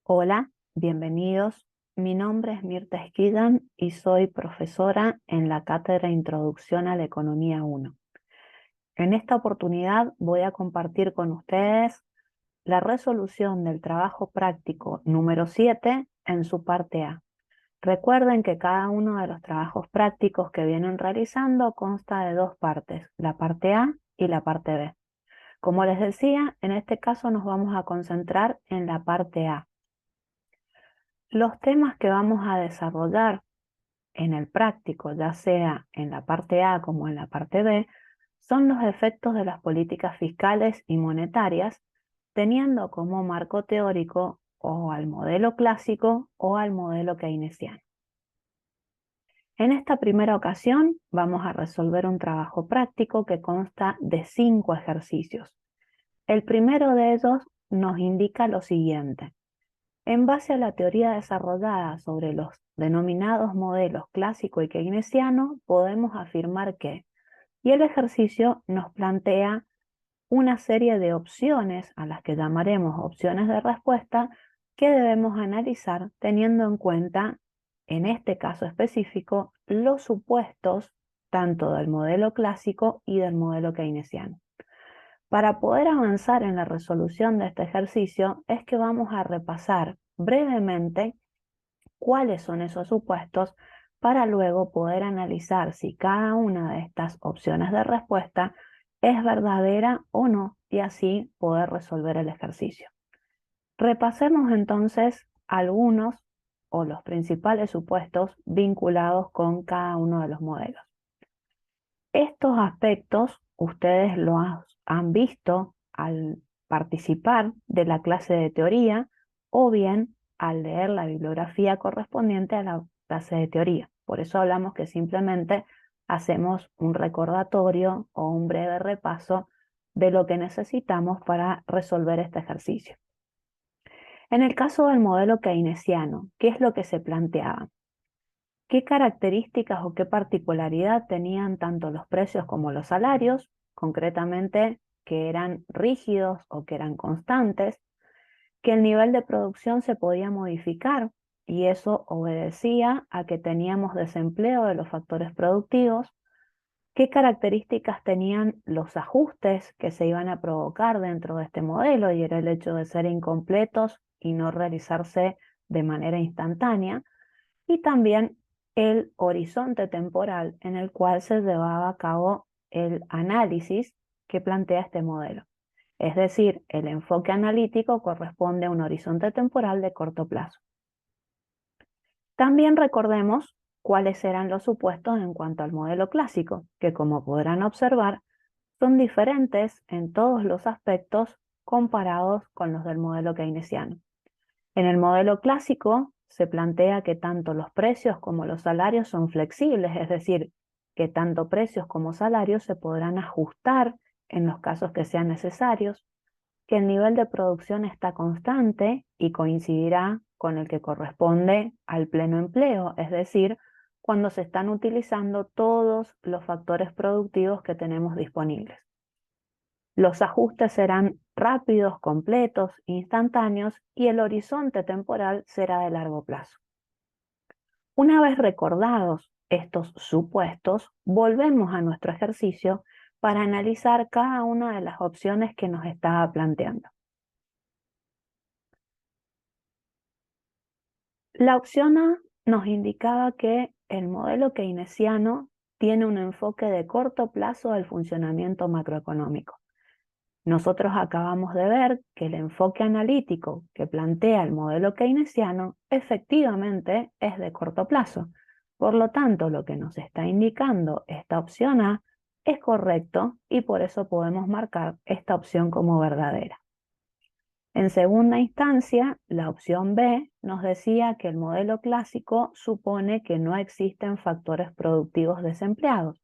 Hola, bienvenidos. Mi nombre es Mirta Esquidan y soy profesora en la Cátedra Introducción a la Economía 1. En esta oportunidad voy a compartir con ustedes la resolución del trabajo práctico número 7 en su parte A. Recuerden que cada uno de los trabajos prácticos que vienen realizando consta de dos partes, la parte A y la parte B. Como les decía, en este caso nos vamos a concentrar en la parte A. Los temas que vamos a desarrollar en el práctico, ya sea en la parte A como en la parte B, son los efectos de las políticas fiscales y monetarias, teniendo como marco teórico o al modelo clásico o al modelo keynesiano. En esta primera ocasión vamos a resolver un trabajo práctico que consta de 5 ejercicios. El primero de ellos nos indica lo siguiente. En base a la teoría desarrollada sobre los denominados modelos clásico y keynesiano, podemos afirmar que, y el ejercicio nos plantea una serie de opciones, a las que llamaremos opciones de respuesta, que debemos analizar teniendo en cuenta, en este caso específico, los supuestos tanto del modelo clásico y del modelo keynesiano. Para poder avanzar en la resolución de este ejercicio es que vamos a repasar brevemente cuáles son esos supuestos para luego poder analizar si cada una de estas opciones de respuesta es verdadera o no y así poder resolver el ejercicio. Repasemos entonces algunos o los principales supuestos vinculados con cada uno de los modelos. Estos aspectos ustedes los han visto al participar de la clase de teoría o bien al leer la bibliografía correspondiente a la clase de teoría. Por eso hablamos que simplemente hacemos un recordatorio o un breve repaso de lo que necesitamos para resolver este ejercicio. En el caso del modelo keynesiano, ¿qué es lo que se planteaba? ¿Qué características o qué particularidad tenían tanto los precios como los salarios? Concretamente, que eran rígidos o que eran constantes, que el nivel de producción se podía modificar y eso obedecía a que teníamos desempleo de los factores productivos, qué características tenían los ajustes que se iban a provocar dentro de este modelo y era el hecho de ser incompletos y no realizarse de manera instantánea, y también el horizonte temporal en el cual se llevaba a cabo el análisis que plantea este modelo. Es decir, el enfoque analítico corresponde a un horizonte temporal de corto plazo. También recordemos cuáles eran los supuestos en cuanto al modelo clásico, que como podrán observar, son diferentes en todos los aspectos comparados con los del modelo keynesiano. En el modelo clásico se plantea que tanto los precios como los salarios son flexibles, es decir, que tanto precios como salarios se podrán ajustar en los casos que sean necesarios, que el nivel de producción está constante y coincidirá con el que corresponde al pleno empleo, es decir, cuando se están utilizando todos los factores productivos que tenemos disponibles. Los ajustes serán rápidos, completos, instantáneos y el horizonte temporal será de largo plazo. Una vez recordados estos supuestos, volvemos a nuestro ejercicio para analizar cada una de las opciones que nos estaba planteando. La opción A nos indicaba que el modelo keynesiano tiene un enfoque de corto plazo del funcionamiento macroeconómico. Nosotros acabamos de ver que el enfoque analítico que plantea el modelo keynesiano efectivamente es de corto plazo. Por lo tanto, lo que nos está indicando esta opción A es correcto y por eso podemos marcar esta opción como verdadera. En segunda instancia, la opción B nos decía que el modelo clásico supone que no existen factores productivos desempleados.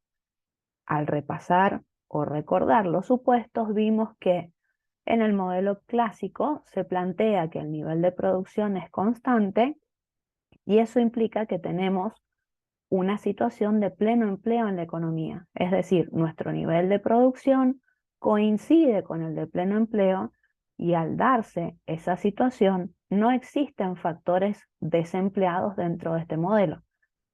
Al repasar o recordar los supuestos, vimos que en el modelo clásico se plantea que el nivel de producción es constante y eso implica que tenemos una situación de pleno empleo en la economía. Es decir, nuestro nivel de producción coincide con el de pleno empleo y al darse esa situación, no existen factores desempleados dentro de este modelo.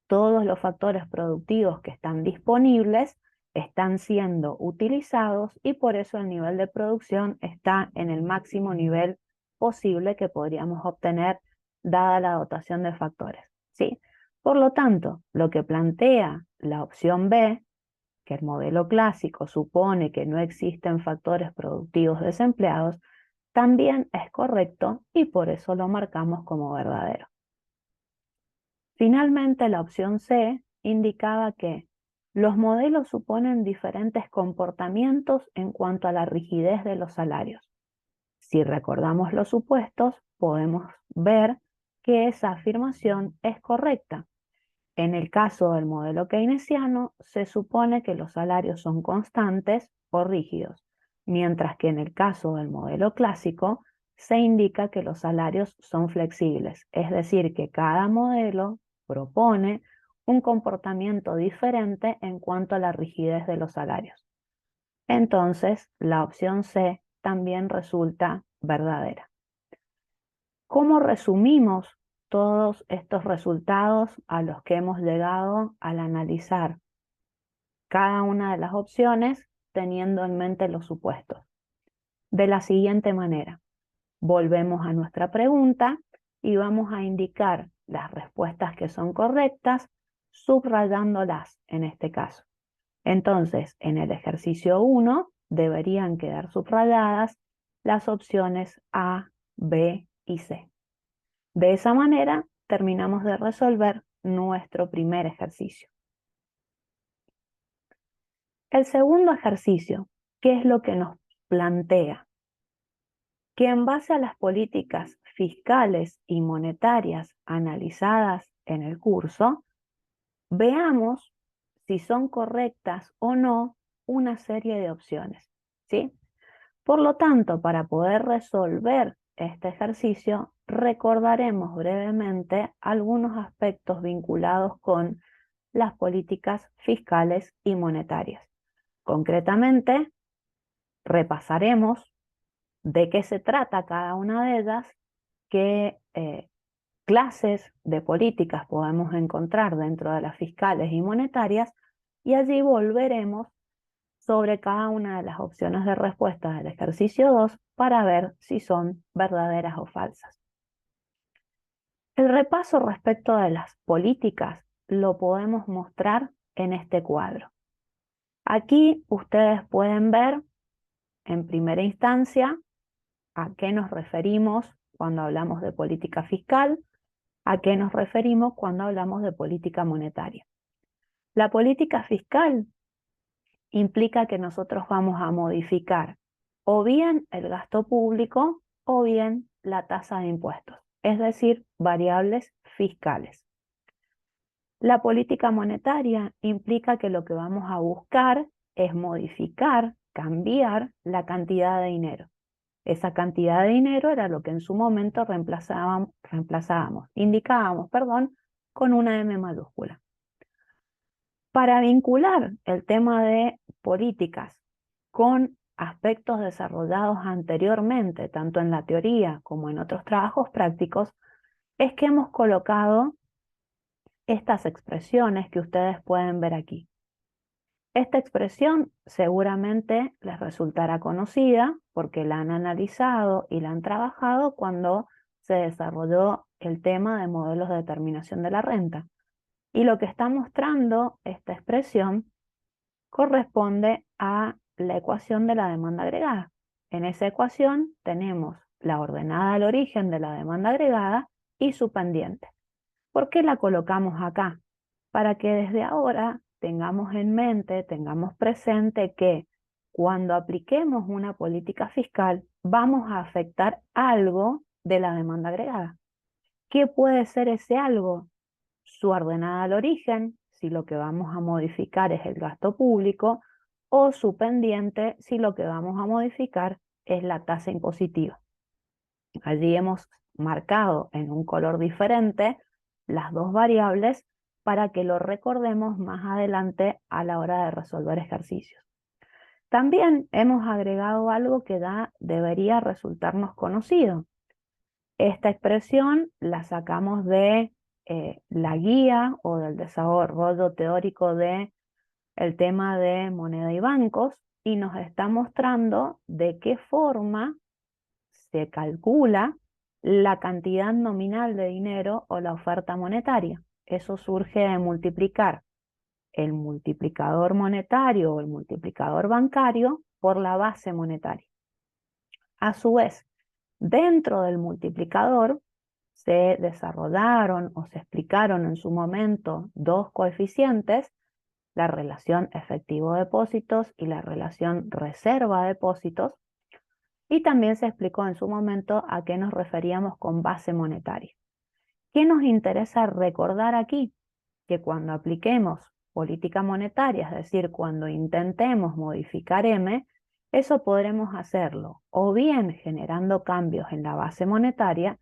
Todos los factores productivos que están disponibles están siendo utilizados y por eso el nivel de producción está en el máximo nivel posible que podríamos obtener dada la dotación de factores, ¿sí? Por lo tanto, lo que plantea la opción B, que el modelo clásico supone que no existen factores productivos desempleados, también es correcto y por eso lo marcamos como verdadero. Finalmente, la opción C indicaba que los modelos suponen diferentes comportamientos en cuanto a la rigidez de los salarios. Si recordamos los supuestos, podemos ver que esa afirmación es correcta. En el caso del modelo keynesiano, se supone que los salarios son constantes o rígidos, mientras que en el caso del modelo clásico, se indica que los salarios son flexibles, es decir, que cada modelo propone un comportamiento diferente en cuanto a la rigidez de los salarios. Entonces, la opción C también resulta verdadera. ¿Cómo resumimos todos estos resultados a los que hemos llegado al analizar cada una de las opciones teniendo en mente los supuestos? De la siguiente manera, volvemos a nuestra pregunta y vamos a indicar las respuestas que son correctas, subrayándolas en este caso. Entonces, en el ejercicio 1 deberían quedar subrayadas las opciones A, B y C. De esa manera, terminamos de resolver nuestro primer ejercicio. El segundo ejercicio, ¿qué es lo que nos plantea? Que en base a las políticas fiscales y monetarias analizadas en el curso, veamos si son correctas o no una serie de opciones, ¿sí? Por lo tanto, para poder resolver este ejercicio, recordaremos brevemente algunos aspectos vinculados con las políticas fiscales y monetarias. Concretamente, repasaremos de qué se trata cada una de ellas, qué clases de políticas podemos encontrar dentro de las fiscales y monetarias, y allí volveremos sobre cada una de las opciones de respuesta del ejercicio 2 para ver si son verdaderas o falsas. El repaso respecto de las políticas lo podemos mostrar en este cuadro. Aquí ustedes pueden ver en primera instancia a qué nos referimos cuando hablamos de política fiscal, a qué nos referimos cuando hablamos de política monetaria. La política fiscal implica que nosotros vamos a modificar o bien el gasto público o bien la tasa de impuestos, es decir, variables fiscales. La política monetaria implica que lo que vamos a buscar es modificar, cambiar la cantidad de dinero. Esa cantidad de dinero era lo que en su momento indicábamos, con una M mayúscula. Para vincular el tema de políticas con aspectos desarrollados anteriormente, tanto en la teoría como en otros trabajos prácticos, es que hemos colocado estas expresiones que ustedes pueden ver aquí. Esta expresión seguramente les resultará conocida porque la han analizado y la han trabajado cuando se desarrolló el tema de modelos de determinación de la renta. Y lo que está mostrando esta expresión corresponde a la ecuación de la demanda agregada. En esa ecuación tenemos la ordenada al origen de la demanda agregada y su pendiente. ¿Por qué la colocamos acá? Para que desde ahora tengamos en mente, tengamos presente que cuando apliquemos una política fiscal vamos a afectar algo de la demanda agregada. ¿Qué puede ser ese algo? Su ordenada al origen, si lo que vamos a modificar es el gasto público, o su pendiente, si lo que vamos a modificar es la tasa impositiva. Allí hemos marcado en un color diferente las dos variables para que lo recordemos más adelante a la hora de resolver ejercicios. También hemos agregado algo que ya debería resultarnos conocido. Esta expresión la sacamos de la guía o del desarrollo teórico de el tema de moneda y bancos y nos está mostrando de qué forma se calcula la cantidad nominal de dinero o la oferta monetaria. Eso surge de multiplicar el multiplicador monetario o el multiplicador bancario por la base monetaria. A su vez, dentro del multiplicador se desarrollaron o se explicaron en su momento dos coeficientes, la relación efectivo-depósitos y la relación reserva-depósitos, y también se explicó en su momento a qué nos referíamos con base monetaria. ¿Qué nos interesa recordar aquí? Que cuando apliquemos política monetaria, es decir, cuando intentemos modificar M, eso podremos hacerlo o bien generando cambios en la base monetaria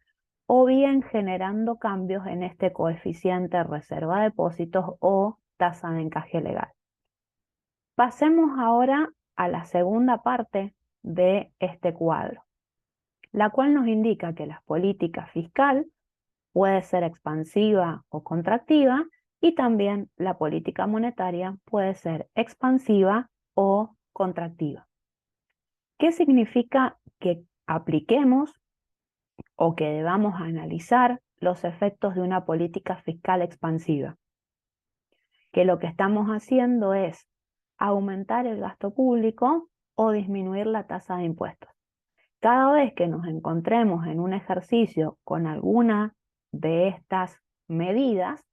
o bien generando cambios en este coeficiente reserva de depósitos o tasa de encaje legal. Pasemos ahora a la segunda parte de este cuadro, la cual nos indica que la política fiscal puede ser expansiva o contractiva y también la política monetaria puede ser expansiva o contractiva. ¿Qué significa que apliquemos o que debamos analizar los efectos de una política fiscal expansiva? Que lo que estamos haciendo es aumentar el gasto público o disminuir la tasa de impuestos. Cada vez que nos encontremos en un ejercicio con alguna de estas medidas,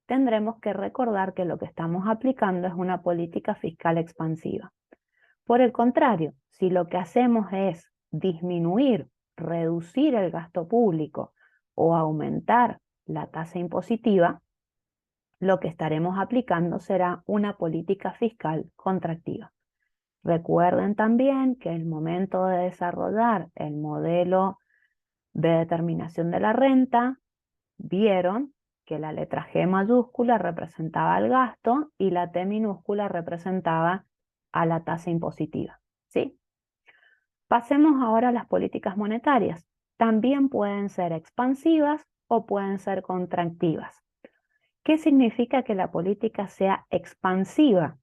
tendremos que recordar que lo que estamos aplicando es una política fiscal expansiva. Por el contrario, si lo que hacemos es disminuir, reducir el gasto público o aumentar la tasa impositiva, lo que estaremos aplicando será una política fiscal contractiva. Recuerden también que el momento de desarrollar el modelo de determinación de la renta, vieron que la letra G mayúscula representaba el gasto y la T minúscula representaba a la tasa impositiva, ¿sí? Pasemos ahora a las políticas monetarias. También pueden ser expansivas o pueden ser contractivas. ¿Qué significa que la política sea expansiva?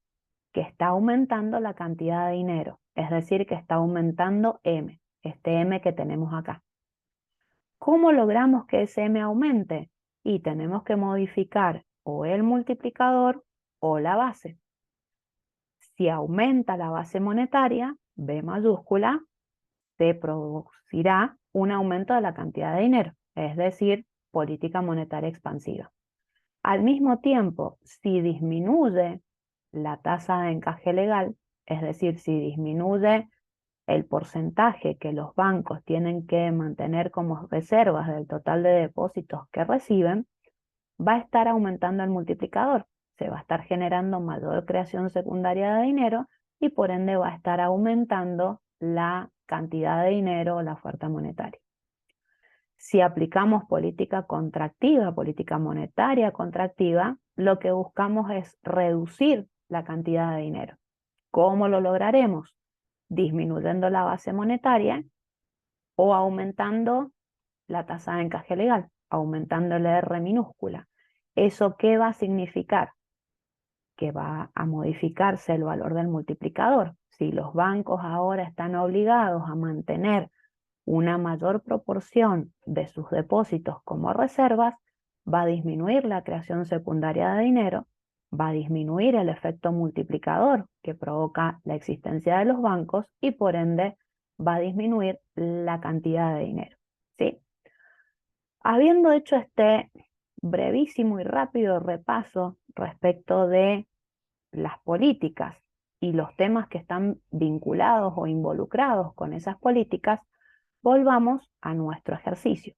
Que está aumentando la cantidad de dinero, es decir, que está aumentando M, este M que tenemos acá. ¿Cómo logramos que ese M aumente? Y tenemos que modificar o el multiplicador o la base. Si aumenta la base monetaria, B mayúscula, se producirá un aumento de la cantidad de dinero, es decir, política monetaria expansiva. Al mismo tiempo, si disminuye la tasa de encaje legal, es decir, si disminuye el porcentaje que los bancos tienen que mantener como reservas del total de depósitos que reciben, va a estar aumentando el multiplicador. Se va a estar generando mayor creación secundaria de dinero y por ende va a estar aumentando la cantidad de dinero o la oferta monetaria. Si aplicamos política contractiva, política monetaria contractiva, lo que buscamos es reducir la cantidad de dinero. ¿Cómo lo lograremos? Disminuyendo la base monetaria o aumentando la tasa de encaje legal, aumentando el R minúscula. ¿Eso qué va a significar? Que va a modificarse el valor del multiplicador. Si los bancos ahora están obligados a mantener una mayor proporción de sus depósitos como reservas, va a disminuir la creación secundaria de dinero, va a disminuir el efecto multiplicador que provoca la existencia de los bancos y por ende va a disminuir la cantidad de dinero, ¿sí? Habiendo hecho este brevísimo y rápido repaso respecto de las políticas y los temas que están vinculados o involucrados con esas políticas, volvamos a nuestro ejercicio.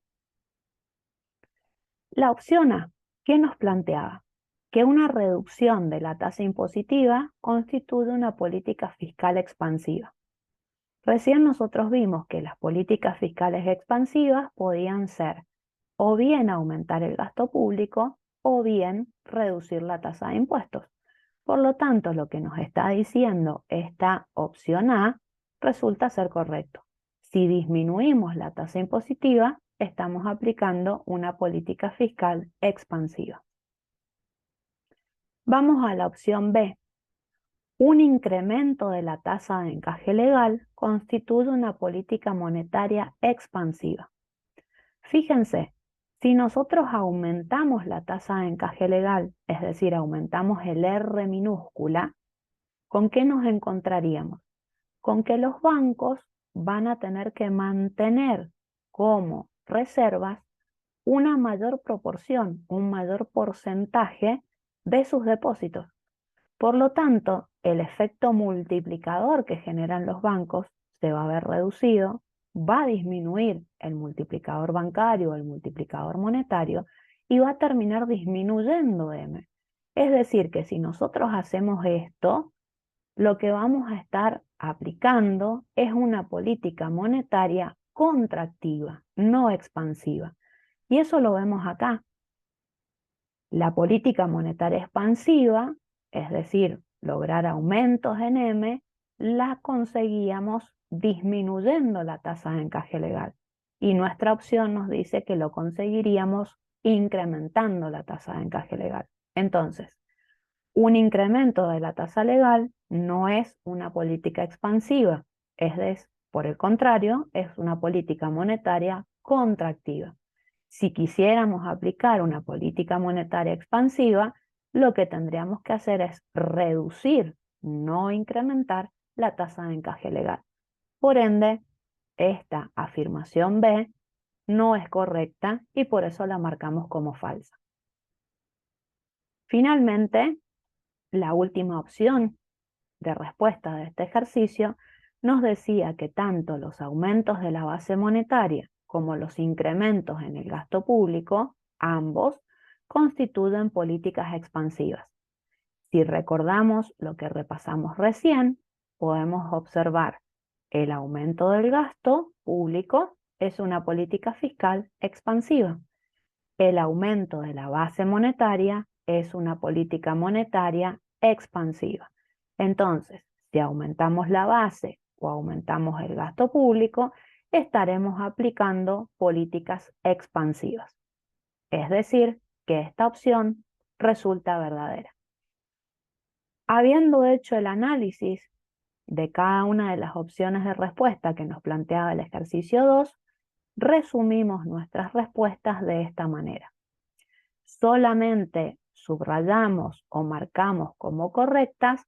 La opción A, ¿qué nos planteaba? Que una reducción de la tasa impositiva constituye una política fiscal expansiva. Recién nosotros vimos que las políticas fiscales expansivas podían ser o bien aumentar el gasto público o bien reducir la tasa de impuestos. Por lo tanto, lo que nos está diciendo esta opción A resulta ser correcto. Si disminuimos la tasa impositiva, estamos aplicando una política fiscal expansiva. Vamos a la opción B. Un incremento de la tasa de encaje legal constituye una política monetaria expansiva. Fíjense, si nosotros aumentamos la tasa de encaje legal, es decir, aumentamos el R minúscula, ¿con qué nos encontraríamos? Con que los bancos van a tener que mantener como reservas una mayor proporción, un mayor porcentaje de sus depósitos. Por lo tanto, el efecto multiplicador que generan los bancos se va a ver reducido, va a disminuir el multiplicador bancario o el multiplicador monetario y va a terminar disminuyendo M. Es decir, que si nosotros hacemos esto, lo que vamos a estar aplicando es una política monetaria contractiva, no expansiva. Y eso lo vemos acá. La política monetaria expansiva, es decir, lograr aumentos en M, la conseguíamos disminuyendo la tasa de encaje legal. Y nuestra opción nos dice que lo conseguiríamos incrementando la tasa de encaje legal. Entonces, un incremento de la tasa legal no es una política expansiva, por el contrario, es una política monetaria contractiva. Si quisiéramos aplicar una política monetaria expansiva, lo que tendríamos que hacer es reducir, no incrementar la tasa de encaje legal. Por ende, esta afirmación B no es correcta y por eso la marcamos como falsa. Finalmente, la última opción de respuesta de este ejercicio nos decía que tanto los aumentos de la base monetaria como los incrementos en el gasto público, ambos, constituyen políticas expansivas. Si recordamos lo que repasamos recién, podemos observar el aumento del gasto público es una política fiscal expansiva. El aumento de la base monetaria es una política monetaria expansiva. Entonces, si aumentamos la base o aumentamos el gasto público, estaremos aplicando políticas expansivas. Es decir, que esta opción resulta verdadera. Habiendo hecho el análisis de cada una de las opciones de respuesta que nos planteaba el ejercicio 2, resumimos nuestras respuestas de esta manera. Solamente subrayamos o marcamos como correctas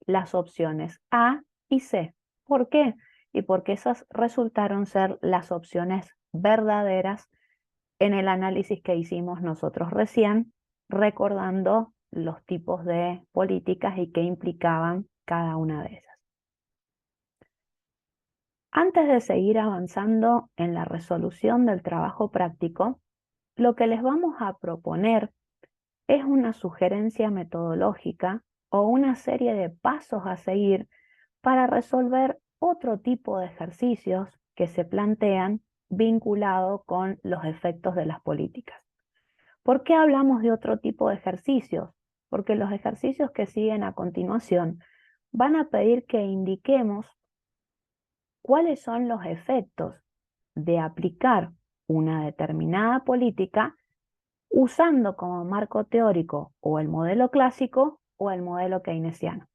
las opciones A y C. ¿Por qué? Y porque esas resultaron ser las opciones verdaderas en el análisis que hicimos nosotros recién, recordando los tipos de políticas y qué implicaban cada una de ellas. Antes de seguir avanzando en la resolución del trabajo práctico, lo que les vamos a proponer es una sugerencia metodológica o una serie de pasos a seguir para resolver otro tipo de ejercicios que se plantean vinculados con los efectos de las políticas. ¿Por qué hablamos de otro tipo de ejercicios? Porque los ejercicios que siguen a continuación van a pedir que indiquemos cuáles son los efectos de aplicar una determinada política usando como marco teórico o el modelo clásico o el modelo keynesiano.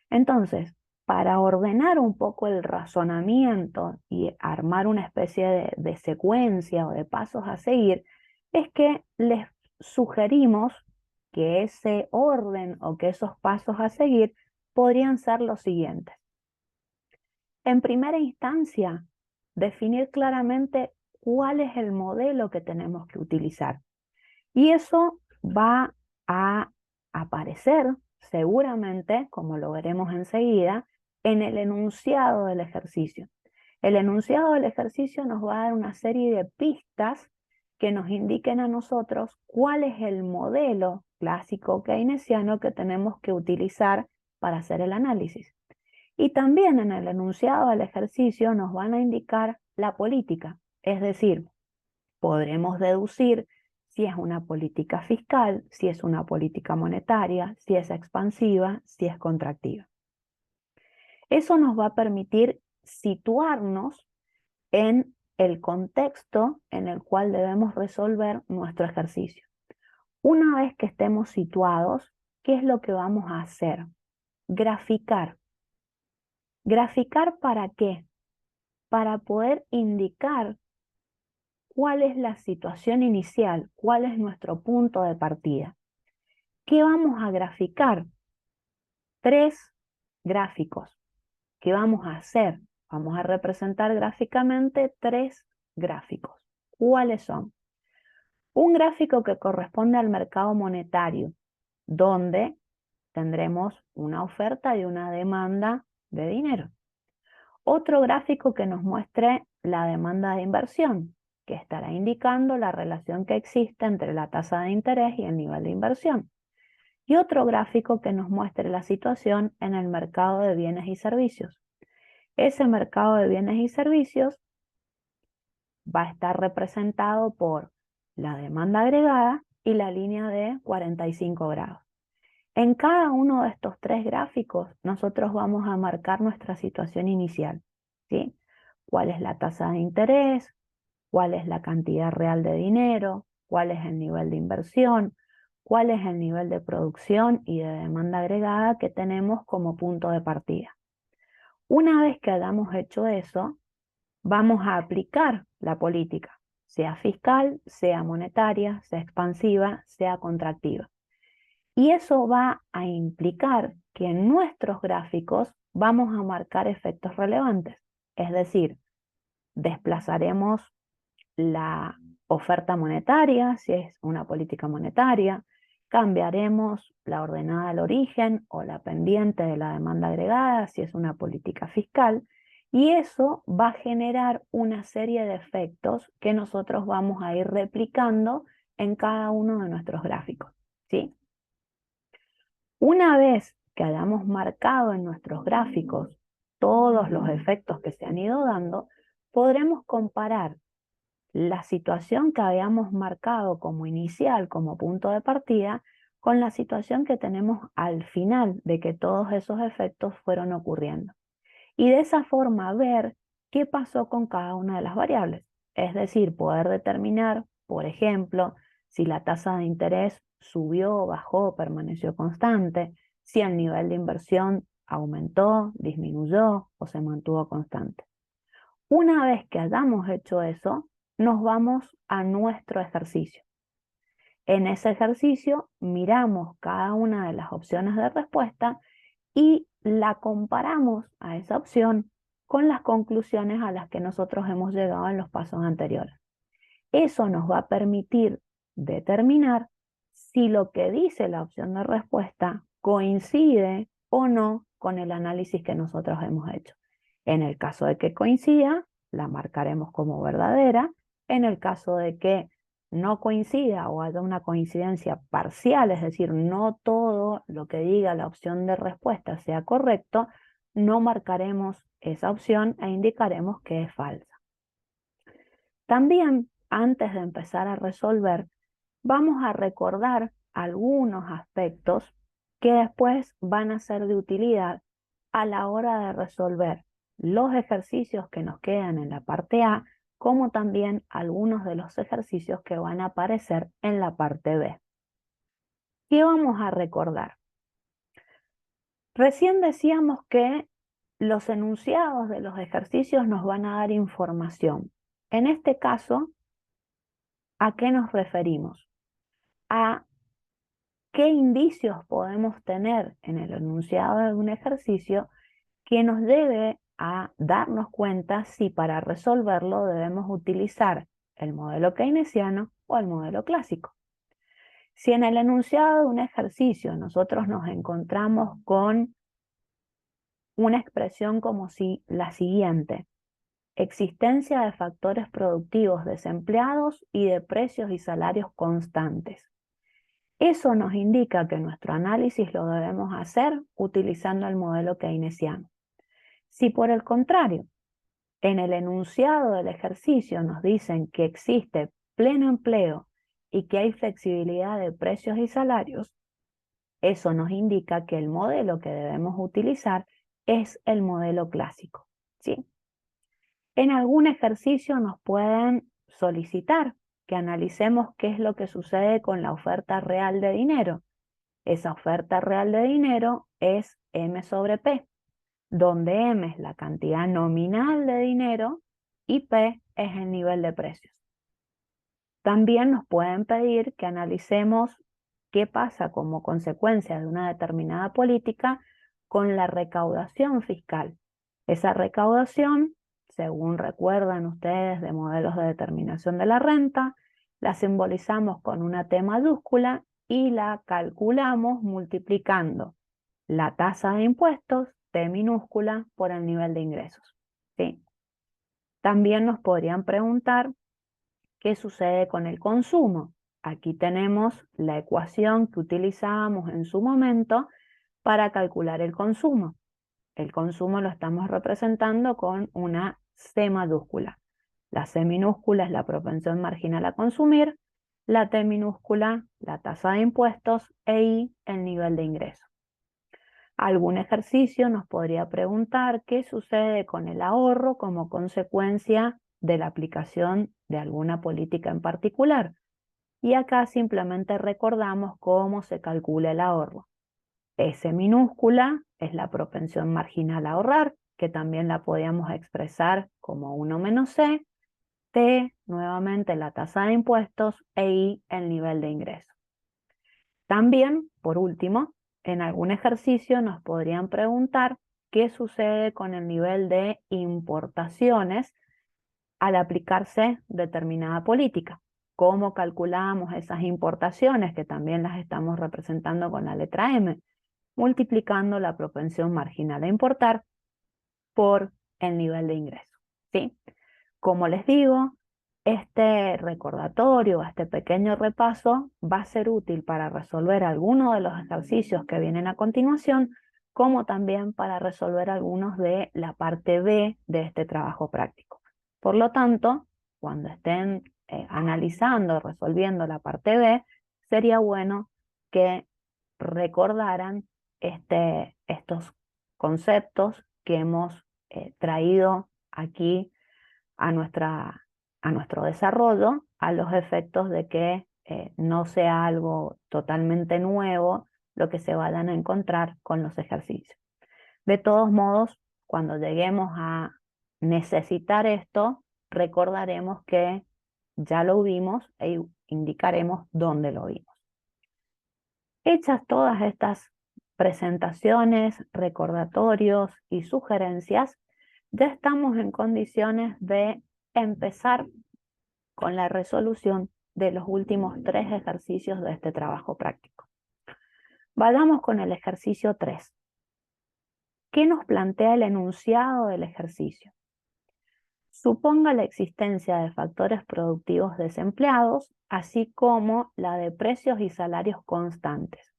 Entonces, para ordenar un poco el razonamiento y armar una especie de secuencia o de pasos a seguir, es que les sugerimos que ese orden o que esos pasos a seguir podrían ser los siguientes. En primera instancia, definir claramente cuál es el modelo que tenemos que utilizar. Y eso va a aparecer seguramente, como lo veremos enseguida, en el enunciado del ejercicio. El enunciado del ejercicio nos va a dar una serie de pistas que nos indiquen a nosotros cuál es el modelo clásico keynesiano que tenemos que utilizar para hacer el análisis. Y también en el enunciado del ejercicio nos van a indicar la política, es decir, podremos deducir si es una política fiscal, si es una política monetaria, si es expansiva, si es contractiva. Eso nos va a permitir situarnos en el contexto en el cual debemos resolver nuestro ejercicio. Una vez que estemos situados, ¿qué es lo que vamos a hacer? Graficar. ¿Graficar para qué? Para poder indicar cuál es la situación inicial, cuál es nuestro punto de partida. ¿Qué vamos a graficar? 3 gráficos. ¿Qué vamos a hacer? Vamos a representar gráficamente 3 gráficos. ¿Cuáles son? Un gráfico que corresponde al mercado monetario, donde tendremos una oferta y una demanda de dinero. Otro gráfico que nos muestre la demanda de inversión, que estará indicando la relación que existe entre la tasa de interés y el nivel de inversión. Y otro gráfico que nos muestre la situación en el mercado de bienes y servicios. Ese mercado de bienes y servicios va a estar representado por la demanda agregada y la línea de 45 grados. En cada uno de estos 3 gráficos, nosotros vamos a marcar nuestra situación inicial, ¿sí? ¿Cuál es la tasa de interés? ¿Cuál es la cantidad real de dinero? ¿Cuál es el nivel de inversión? ¿Cuál es el nivel de producción y de demanda agregada que tenemos como punto de partida? Una vez que hayamos hecho eso, vamos a aplicar la política, sea fiscal, sea monetaria, sea expansiva, sea contractiva. Y eso va a implicar que en nuestros gráficos vamos a marcar efectos relevantes. Es decir, desplazaremos la oferta monetaria, si es una política monetaria, cambiaremos la ordenada del origen o la pendiente de la demanda agregada, si es una política fiscal, y eso va a generar una serie de efectos que nosotros vamos a ir replicando en cada uno de nuestros gráficos, ¿sí? Una vez que hayamos marcado en nuestros gráficos todos los efectos que se han ido dando, podremos comparar la situación que habíamos marcado como inicial, como punto de partida, con la situación que tenemos al final de que todos esos efectos fueron ocurriendo. Y de esa forma ver qué pasó con cada una de las variables. Es decir, poder determinar, por ejemplo, si la tasa de interés subió, bajó, permaneció constante, si el nivel de inversión aumentó, disminuyó o se mantuvo constante. Una vez que hayamos hecho eso, nos vamos a nuestro ejercicio. En ese ejercicio miramos cada una de las opciones de respuesta y la comparamos a esa opción con las conclusiones a las que nosotros hemos llegado en los pasos anteriores. Eso nos va a permitir determinar si lo que dice la opción de respuesta coincide o no con el análisis que nosotros hemos hecho. En el caso de que coincida, la marcaremos como verdadera. En el caso de que no coincida o haya una coincidencia parcial, es decir, no todo lo que diga la opción de respuesta sea correcto, no marcaremos esa opción e indicaremos que es falsa. También, antes de empezar a resolver, vamos a recordar algunos aspectos que después van a ser de utilidad a la hora de resolver los ejercicios que nos quedan en la parte A, como también algunos de los ejercicios que van a aparecer en la parte B. ¿Qué vamos a recordar? Recién decíamos que los enunciados de los ejercicios nos van a dar información. En este caso, ¿a qué nos referimos? A qué indicios podemos tener en el enunciado de un ejercicio que nos debe a darnos cuenta si para resolverlo debemos utilizar el modelo keynesiano o el modelo clásico. Si en el enunciado de un ejercicio nosotros nos encontramos con una expresión como si la siguiente: existencia de factores productivos desempleados y de precios y salarios constantes. Eso nos indica que nuestro análisis lo debemos hacer utilizando el modelo keynesiano. Si por el contrario, en el enunciado del ejercicio nos dicen que existe pleno empleo y que hay flexibilidad de precios y salarios, eso nos indica que el modelo que debemos utilizar es el modelo clásico, ¿sí? En algún ejercicio nos pueden solicitar que analicemos qué es lo que sucede con la oferta real de dinero. Esa oferta real de dinero es M sobre P, donde M es la cantidad nominal de dinero y P es el nivel de precios. También nos pueden pedir que analicemos qué pasa como consecuencia de una determinada política con la recaudación fiscal. Esa recaudación, según recuerdan ustedes de modelos de determinación de la renta, la simbolizamos con una T mayúscula y la calculamos multiplicando la tasa de impuestos, T minúscula, por el nivel de ingresos. ¿Sí? También nos podrían preguntar qué sucede con el consumo. Aquí tenemos la ecuación que utilizábamos en su momento para calcular el consumo. El consumo lo estamos representando con una C mayúscula. La C minúscula es la propensión marginal a consumir, la T minúscula, la tasa de impuestos, e I, el nivel de ingreso. Algún ejercicio nos podría preguntar qué sucede con el ahorro como consecuencia de la aplicación de alguna política en particular. Y acá simplemente recordamos cómo se calcula el ahorro. S minúscula es la propensión marginal a ahorrar, que también la podíamos expresar como 1 menos C, T, nuevamente la tasa de impuestos, e I, el nivel de ingreso. También, por último, en algún ejercicio nos podrían preguntar qué sucede con el nivel de importaciones al aplicarse determinada política. ¿Cómo calculamos esas importaciones, que también las estamos representando con la letra M? Multiplicando la propensión marginal a importar por el nivel de ingreso. ¿Sí? Como les digo, este recordatorio, este pequeño repaso va a ser útil para resolver algunos de los ejercicios que vienen a continuación, como también para resolver algunos de la parte B de este trabajo práctico. Por lo tanto, cuando estén analizando, resolviendo la parte B, sería bueno que recordaran estos conceptos que hemos traído aquí a nuestro desarrollo, a los efectos de que no sea algo totalmente nuevo lo que se vayan a encontrar con los ejercicios. De todos modos, cuando lleguemos a necesitar esto, recordaremos que ya lo vimos e indicaremos dónde lo vimos. Hechas todas estas presentaciones, recordatorios y sugerencias, ya estamos en condiciones de empezar con la resolución de los últimos 3 ejercicios de este trabajo práctico. Vayamos con el ejercicio 3. ¿Qué nos plantea el enunciado del ejercicio? Suponga la existencia de factores productivos desempleados, así como la de precios y salarios constantes.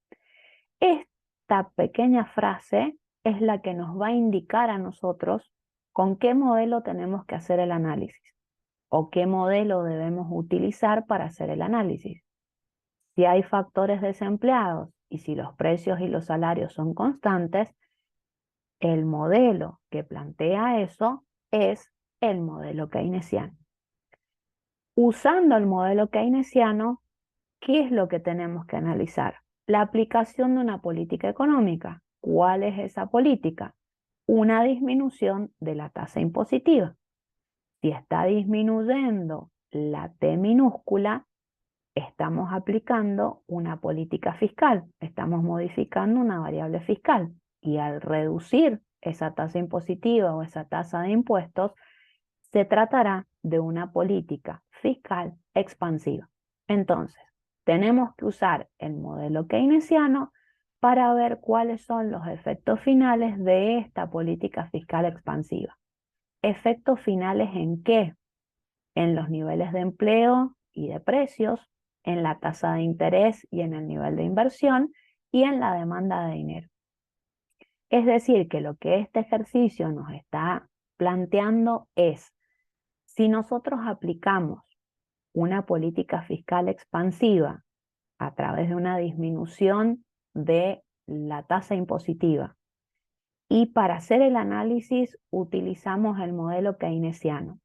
Esta pequeña frase es la que nos va a indicar a nosotros con qué modelo tenemos que hacer el análisis o qué modelo debemos utilizar para hacer el análisis. Si hay factores desempleados y si los precios y los salarios son constantes, el modelo que plantea eso es el modelo keynesiano. Usando el modelo keynesiano, ¿qué es lo que tenemos que analizar? La aplicación de una política económica. ¿Cuál es esa política? Una disminución de la tasa impositiva. Si está disminuyendo la T minúscula, estamos aplicando una política fiscal, estamos modificando una variable fiscal. Y al reducir esa tasa impositiva o esa tasa de impuestos, se tratará de una política fiscal expansiva. Entonces, tenemos que usar el modelo keynesiano para ver cuáles son los efectos finales de esta política fiscal expansiva. ¿Efectos finales en qué? En los niveles de empleo y de precios, en la tasa de interés y en el nivel de inversión y en la demanda de dinero. Es decir, que lo que este ejercicio nos está planteando es, si nosotros aplicamos una política fiscal expansiva a través de una disminución de la tasa impositiva Y para hacer el análisis utilizamos el modelo keynesiano.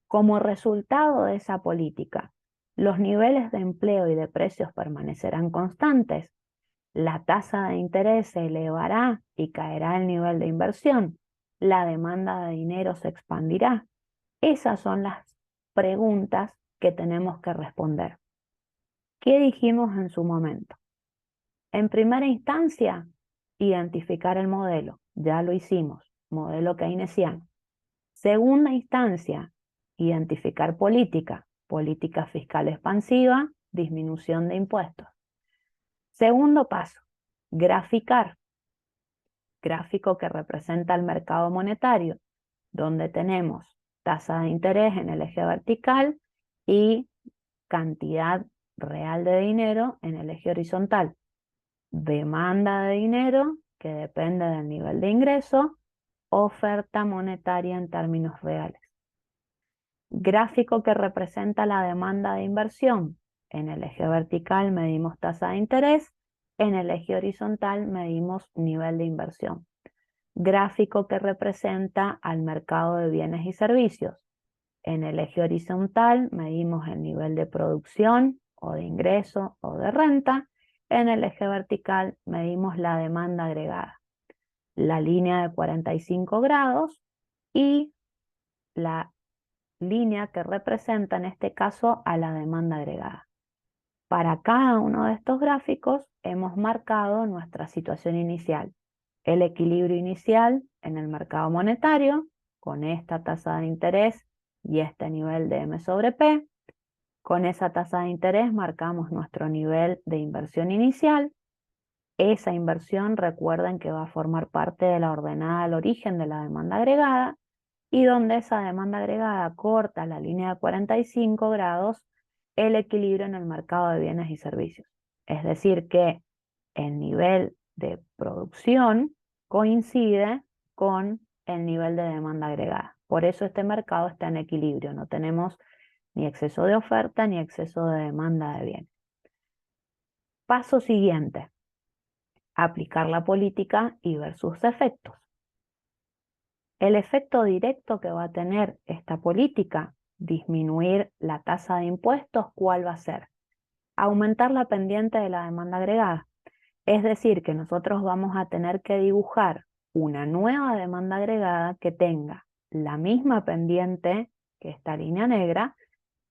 Como resultado de esa política, los niveles de empleo y de precios permanecerán constantes, la tasa de interés se elevará y caerá el nivel de inversión, la demanda de dinero se expandirá. Esas son las preguntas que tenemos que responder. ¿Qué dijimos en su momento? En primera instancia, identificar el modelo. Ya lo hicimos, modelo keynesiano. Segunda instancia, identificar política fiscal expansiva, disminución de impuestos. Segundo paso, graficar. Gráfico que representa el mercado monetario, donde tenemos tasa de interés en el eje vertical y cantidad real de dinero en el eje horizontal. Demanda de dinero, que depende del nivel de ingreso, oferta monetaria en términos reales. Gráfico que representa la demanda de inversión. En el eje vertical medimos tasa de interés, en el eje horizontal medimos nivel de inversión. Gráfico que representa al mercado de bienes y servicios. En el eje horizontal medimos el nivel de producción o de ingreso o de renta. En el eje vertical medimos la demanda agregada. La línea de 45 grados y la línea que representa en este caso a la demanda agregada. Para cada uno de estos gráficos hemos marcado nuestra situación inicial. El equilibrio inicial en el mercado monetario con esta tasa de interés y este nivel de M sobre P. Con esa tasa de interés marcamos nuestro nivel de inversión inicial. Esa inversión, recuerden que va a formar parte de la ordenada al origen de la demanda agregada y donde esa demanda agregada corta la línea de 45 grados, el equilibrio en el mercado de bienes y servicios. Es decir, que el nivel de producción coincide con el nivel de demanda agregada. Por eso este mercado está en equilibrio, no tenemos ni exceso de oferta ni exceso de demanda de bienes. Paso siguiente, aplicar la política y ver sus efectos. El efecto directo que va a tener esta política, disminuir la tasa de impuestos, ¿cuál va a ser? Aumentar la pendiente de la demanda agregada. Es decir, que nosotros vamos a tener que dibujar una nueva demanda agregada que tenga la misma pendiente que esta línea negra,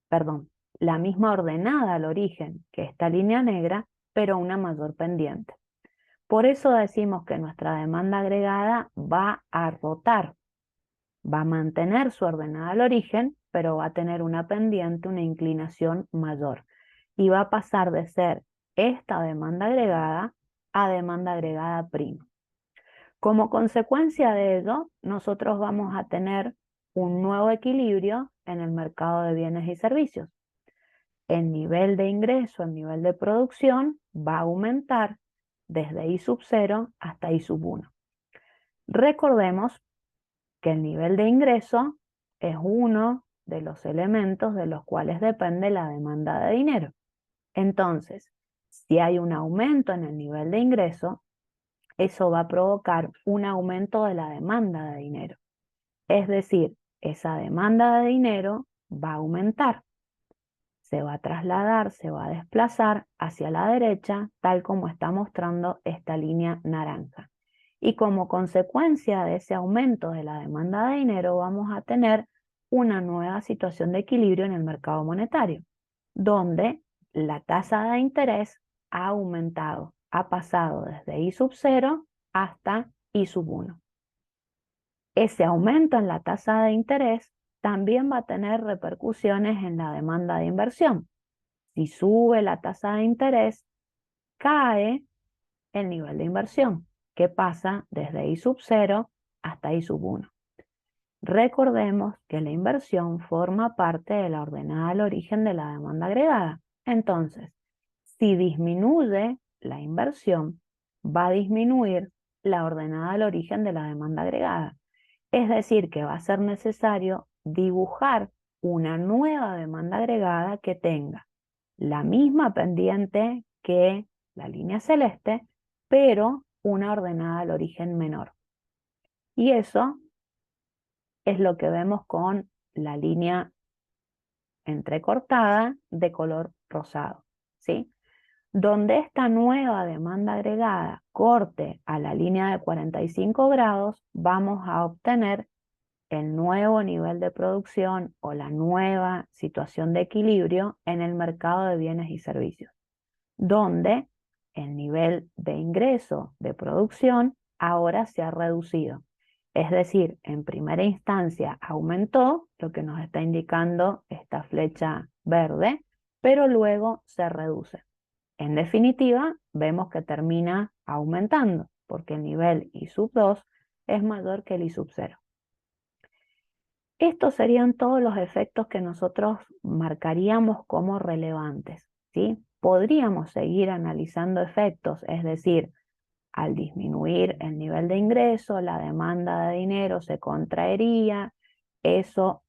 perdón, la misma ordenada al origen que esta línea negra, pero una mayor pendiente. Por eso decimos que nuestra demanda agregada va a rotar, va a mantener su ordenada al origen, pero va a tener una pendiente, una inclinación mayor. Y va a pasar de ser esta demanda agregada a demanda agregada prima. Como consecuencia de ello, nosotros vamos a tener un nuevo equilibrio en el mercado de bienes y servicios. El nivel de ingreso, el nivel de producción va a aumentar desde I sub 0 hasta I sub 1. Recordemos que el nivel de ingreso es uno de los elementos de los cuales depende la demanda de dinero. Entonces, si hay un aumento en el nivel de ingreso, eso va a provocar un aumento de la demanda de dinero. Es decir, esa demanda de dinero va a aumentar. Se va a trasladar, se va a desplazar hacia la derecha, tal como está mostrando esta línea naranja. Y como consecuencia de ese aumento de la demanda de dinero, vamos a tener una nueva situación de equilibrio en el mercado monetario, donde la tasa de interés ha aumentado, ha pasado desde I sub 0 hasta I sub 1. Ese aumento en la tasa de interés también va a tener repercusiones en la demanda de inversión. Si sube la tasa de interés, cae el nivel de inversión, que pasa desde I sub 0 hasta I sub 1. Recordemos que la inversión forma parte de la ordenada al origen de la demanda agregada. Entonces, si disminuye la inversión, va a disminuir la ordenada al origen de la demanda agregada. Es decir, que va a ser necesario dibujar una nueva demanda agregada que tenga la misma pendiente que la línea celeste, pero una ordenada al origen menor. Y eso es lo que vemos con la línea entrecortada de color rosado, ¿sí? Donde esta nueva demanda agregada corte a la línea de 45 grados, vamos a obtener el nuevo nivel de producción o la nueva situación de equilibrio en el mercado de bienes y servicios, donde el nivel de ingreso de producción ahora se ha reducido. Es decir, en primera instancia aumentó, lo que nos está indicando esta flecha verde, pero luego se reduce. En definitiva, vemos que termina aumentando, porque el nivel I sub 2 es mayor que el I sub 0. Estos serían todos los efectos que nosotros marcaríamos como relevantes, ¿sí? Podríamos seguir analizando efectos, es decir, al disminuir el nivel de ingreso, la demanda de dinero se contraería, eso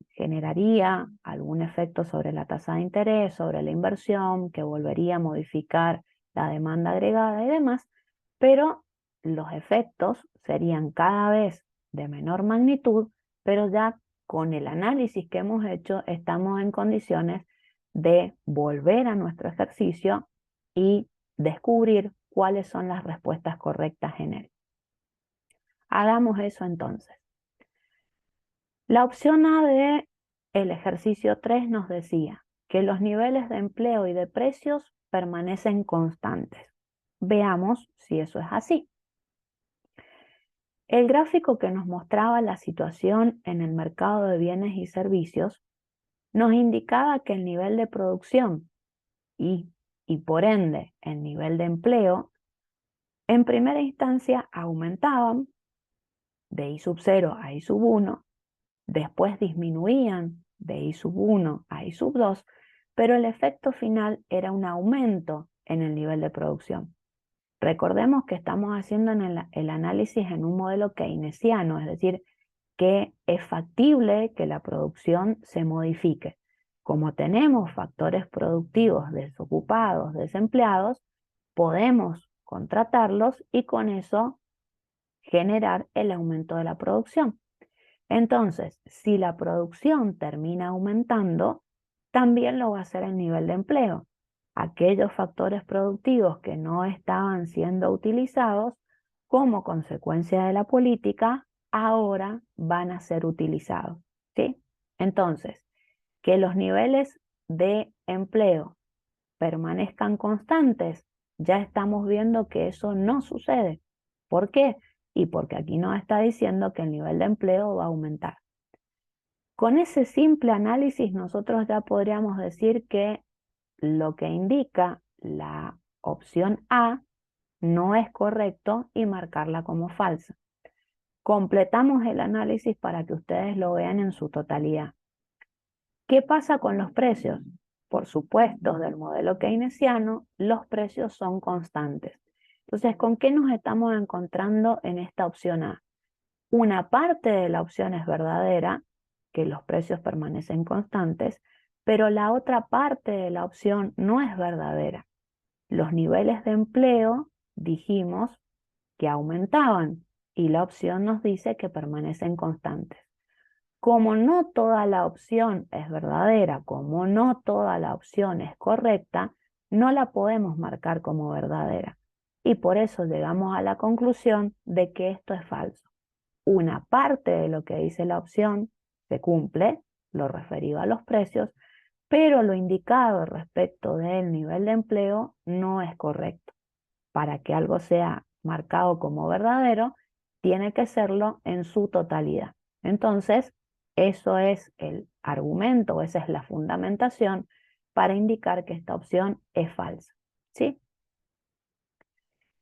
generaría algún efecto sobre la tasa de interés, sobre la inversión, que volvería a modificar la demanda agregada y demás, pero los efectos serían cada vez de menor magnitud, pero ya con el análisis que hemos hecho estamos en condiciones de volver a nuestro ejercicio y descubrir cuáles son las respuestas correctas en él. Hagamos eso entonces. La opción A de el ejercicio 3 nos decía que los niveles de empleo y de precios permanecen constantes. Veamos si eso es así. El gráfico que nos mostraba la situación en el mercado de bienes y servicios nos indicaba que el nivel de producción y por ende el nivel de empleo en primera instancia aumentaban de I sub 0 a I sub 1, después disminuían de I sub 1 a I sub 2, pero el efecto final era un aumento en el nivel de producción. Recordemos que estamos haciendo el análisis en un modelo keynesiano, es decir, que es factible que la producción se modifique. Como tenemos factores productivos desocupados, desempleados, podemos contratarlos y con eso generar el aumento de la producción. Entonces, si la producción termina aumentando, también lo va a hacer el nivel de empleo. Aquellos factores productivos que no estaban siendo utilizados como consecuencia de la política, ahora van a ser utilizados, ¿sí? Entonces, que los niveles de empleo permanezcan constantes, ya estamos viendo que eso no sucede. ¿Por qué? Y porque aquí nos está diciendo que el nivel de empleo va a aumentar. Con ese simple análisis nosotros ya podríamos decir que lo que indica la opción A no es correcto y marcarla como falsa. Completamos el análisis para que ustedes lo vean en su totalidad. ¿Qué pasa con los precios? Por supuesto, del modelo keynesiano, los precios son constantes. Entonces, ¿con qué nos estamos encontrando en esta opción A? Una parte de la opción es verdadera, que los precios permanecen constantes, pero la otra parte de la opción no es verdadera. Los niveles de empleo, dijimos, que aumentaban y la opción nos dice que permanecen constantes. Como no toda la opción es verdadera, como no toda la opción es correcta, no la podemos marcar como verdadera. Y por eso llegamos a la conclusión de que esto es falso. Una parte de lo que dice la opción se cumple, lo referido a los precios, pero lo indicado respecto del nivel de empleo no es correcto. Para que algo sea marcado como verdadero, tiene que serlo en su totalidad. Entonces, eso es el argumento, esa es la fundamentación para indicar que esta opción es falsa, ¿sí?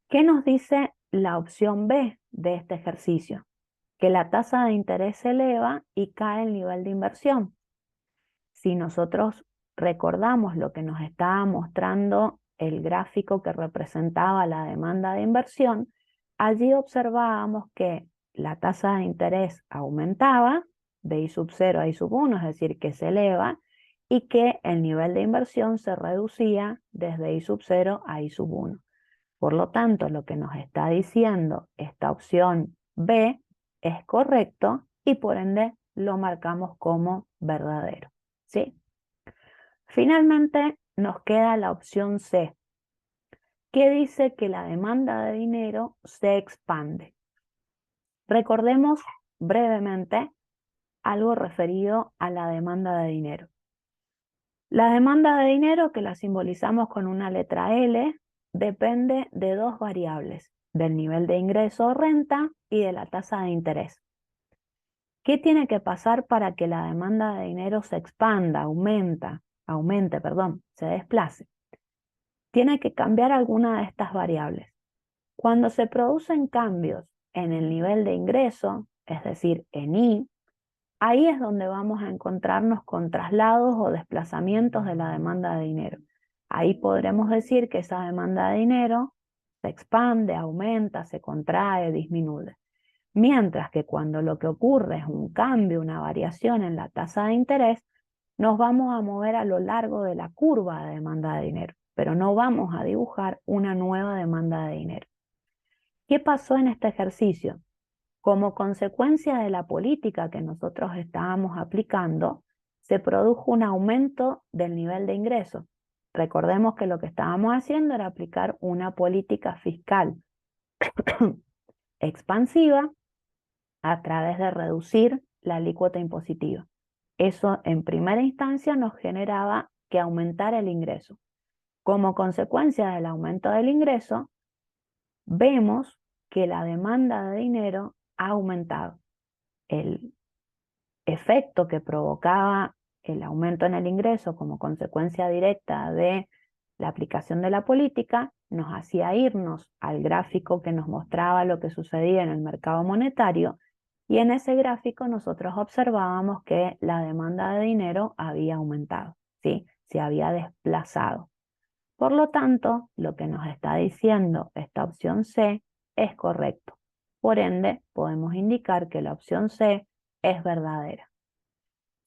¿Qué nos dice la opción B de este ejercicio? Que la tasa de interés se eleva y cae el nivel de inversión. Si nosotros recordamos lo que nos estaba mostrando el gráfico que representaba la demanda de inversión, allí observábamos que la tasa de interés aumentaba de I sub 0 a I sub 1, es decir, que se eleva, y que el nivel de inversión se reducía desde I sub 0 a I sub 1. Por lo tanto, lo que nos está diciendo esta opción B es correcto y por ende lo marcamos como verdadero, ¿sí? Finalmente nos queda la opción C, que dice que la demanda de dinero se expande. Recordemos brevemente algo referido a la demanda de dinero. La demanda de dinero, que la simbolizamos con una letra L, depende de dos variables, del nivel de ingreso o renta y de la tasa de interés. ¿Qué tiene que pasar para que la demanda de dinero se expanda, se desplace? Tiene que cambiar alguna de estas variables. Cuando se producen cambios en el nivel de ingreso, es decir, en I, ahí es donde vamos a encontrarnos con traslados o desplazamientos de la demanda de dinero. Ahí podremos decir que esa demanda de dinero se expande, aumenta, se contrae, disminuye. Mientras que cuando lo que ocurre es un cambio, una variación en la tasa de interés, nos vamos a mover a lo largo de la curva de demanda de dinero, pero no vamos a dibujar una nueva demanda de dinero. ¿Qué pasó en este ejercicio? Como consecuencia de la política que nosotros estábamos aplicando, se produjo un aumento del nivel de ingreso. Recordemos que lo que estábamos haciendo era aplicar una política fiscal expansiva a través de reducir la alícuota impositiva. Eso en primera instancia nos generaba que aumentara el ingreso. Como consecuencia del aumento del ingreso, vemos que la demanda de dinero ha aumentado. El efecto que provocaba el aumento en el ingreso como consecuencia directa de la aplicación de la política nos hacía irnos al gráfico que nos mostraba lo que sucedía en el mercado monetario, y en ese gráfico nosotros observábamos que la demanda de dinero había aumentado, ¿sí? Se había desplazado. Por lo tanto, lo que nos está diciendo esta opción C es correcto. Por ende, podemos indicar que la opción C es verdadera.